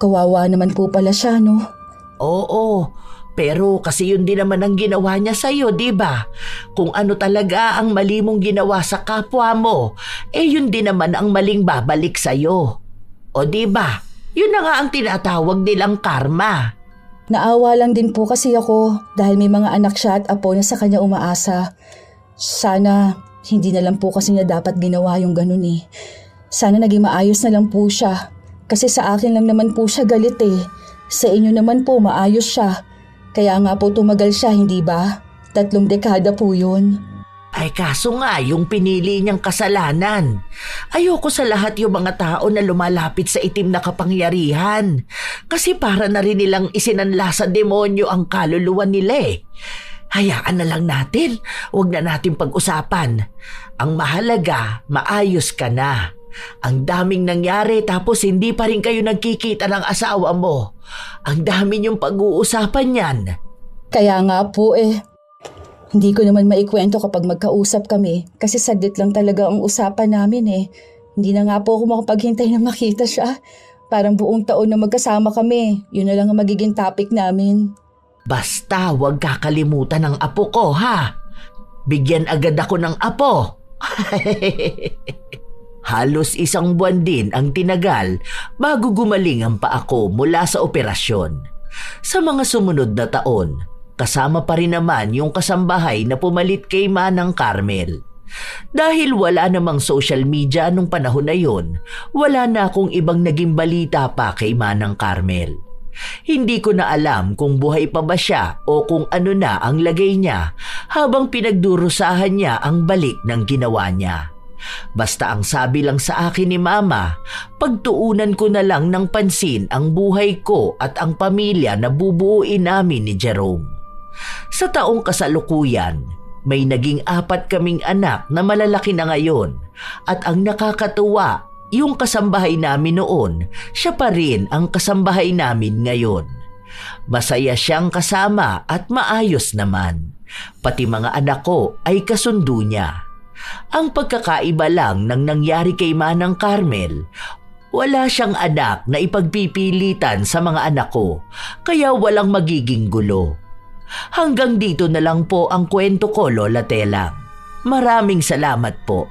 Kawawa naman po pala siya, no? Oo, pero kasi yun din naman ang ginawa niya sa'yo, di ba? Kung ano talaga ang mali mong ginawa sa kapwa mo, yun din naman ang maling babalik sa'yo. O di ba? Yun na nga ang tinatawag nilang karma. Naawa lang din po kasi ako dahil may mga anak siya at apo na sa kanya umaasa. Sana hindi na lang po kasi niya dapat ginawa yung ganun eh. Sana naging maayos na lang po siya. Kasi sa akin lang naman po siya galit eh. Sa inyo naman po maayos siya. Kaya nga po tumagal siya, hindi ba? 3 dekada po yun. Ay kaso nga yung pinili niyang kasalanan. Ayoko sa lahat yung mga tao na lumalapit sa itim na kapangyarihan. Kasi para na rin nilang isinanla sa demonyo ang kaluluwa nila eh. Hayaan na lang natin, huwag na natin pag-usapan. Ang mahalaga, maayos ka na. Ang daming nangyari tapos hindi pa rin kayo nagkikita ng asawa mo. Ang dami niyong pag-uusapan yan. Kaya nga po eh. Hindi ko naman maikwento kapag magkausap kami kasi sadlit lang talaga ang usapan namin eh. Hindi na nga po ako makapaghintay na makita siya. Parang buong taon na magkasama kami. Yun na lang ang magiging topic namin. Basta huwag kakalimutan ng apo ko ha. Bigyan agad ako ng apo. Halos 1 buwan din ang tinagal bago gumaling ang paa ko mula sa operasyon. Sa mga sumunod na taon, kasama pa rin naman yung kasambahay na pumalit kay Manang Carmel. Dahil wala namang social media nung panahon na yun, wala na akong ibang naging balita pa kay Manang Carmel. Hindi ko na alam kung buhay pa ba siya o kung ano na ang lagay niya habang pinagdurusahan niya ang balik ng ginawa niya. Basta ang sabi lang sa akin ni Mama, pagtuunan ko na lang ng pansin ang buhay ko at ang pamilya na bubuuin namin ni Jerome. Sa taong kasalukuyan, may naging 4 kaming anak na malalaki na ngayon at ang nakakatuwa, yung kasambahay namin noon, siya pa rin ang kasambahay namin ngayon. Masaya siyang kasama at maayos naman. Pati mga anak ko ay kasundo niya. Ang pagkakaiba lang ng nangyari kay Manang Carmel, wala siyang anak na ipagpipilitan sa mga anak ko, kaya walang magiging gulo. Hanggang dito na lang po ang kwento ko, Lola Telang. Maraming salamat po.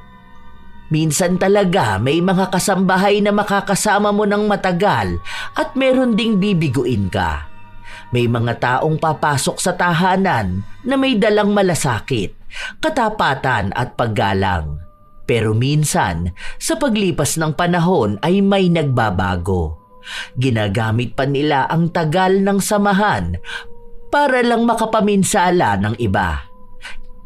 Minsan talaga may mga kasambahay na makakasama mo ng matagal at meron ding bibiguin ka. May mga taong papasok sa tahanan na may dalang malasakit, katapatan at paggalang. Pero minsan, sa paglipas ng panahon ay may nagbabago. Ginagamit pa nila ang tagal ng samahan para lang makapaminsala ng iba.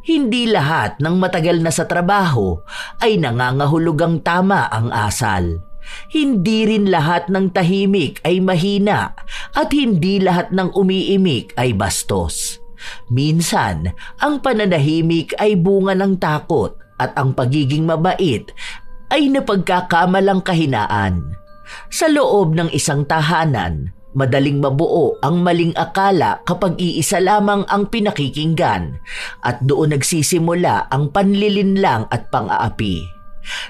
Hindi lahat ng matagal na sa trabaho ay nangangahulugang tama ang asal. Hindi rin lahat ng tahimik ay mahina at hindi lahat ng umiimik ay bastos. Minsan, ang pananahimik ay bunga ng takot at ang pagiging mabait ay napagkakamalang kahinaan. Sa loob ng isang tahanan, madaling mabuo ang maling akala kapag iisa lamang ang pinakikinggan at doon nagsisimula ang panlilinlang at pang-aapi.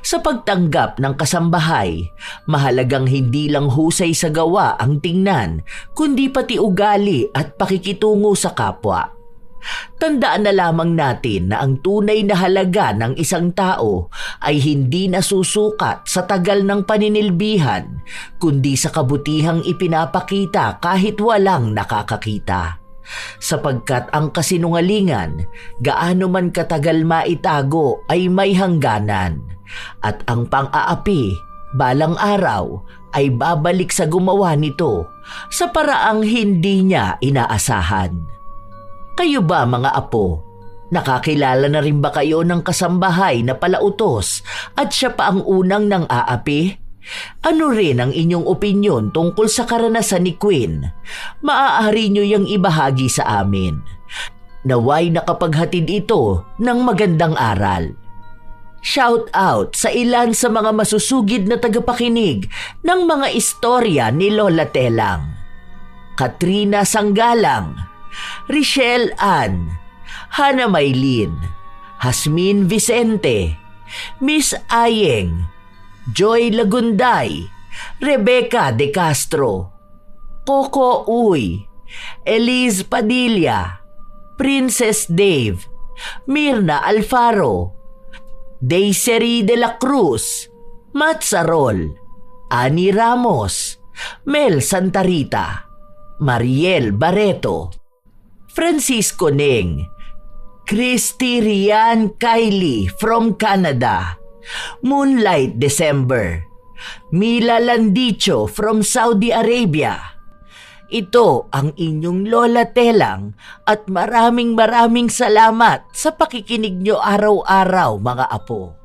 Sa pagtanggap ng kasambahay, mahalagang hindi lang husay sa gawa ang tingnan, kundi pati ugali at pakikitungo sa kapwa. Tandaan na lamang natin na ang tunay na halaga ng isang tao ay hindi nasusukat sa tagal ng paninilbihan, kundi sa kabutihang ipinapakita kahit walang nakakakita. Sapagkat ang kasinungalingan, gaano man katagal maitago ay may hangganan, at ang pang-aapi, balang araw, ay babalik sa gumawa nito sa paraang hindi niya inaasahan. Kayo ba mga apo, nakakilala na rin ba kayo ng kasambahay na palautos at siya pa ang unang nang aapi? Ano rin ang inyong opinyon tungkol sa karanasan ni Queen? Maaari nyo yang ibahagi sa amin. Naway nakapaghatid ito ng magandang aral. Shout out sa ilan sa mga masusugid na tagapakinig ng mga istorya ni Lola Telang. Katrina Sanggalang, Richelle Ann, Hana Maylin, Hasmin Vicente, Miss Ayeng, Joy Lagunday, Rebecca De Castro, Coco Uy, Elise Padilla, Princess Dave, Mirna Alfaro, Daisy de la Cruz, Matsarol, Ani Ramos, Mel Santarita, Mariel Barreto, Francisco Neng, Christy Rian Kylie from Canada, Moonlight December. Mila Landicho from Saudi Arabia. Ito ang inyong Lola Telang at maraming salamat sa pakikinig nyo araw-araw mga apo.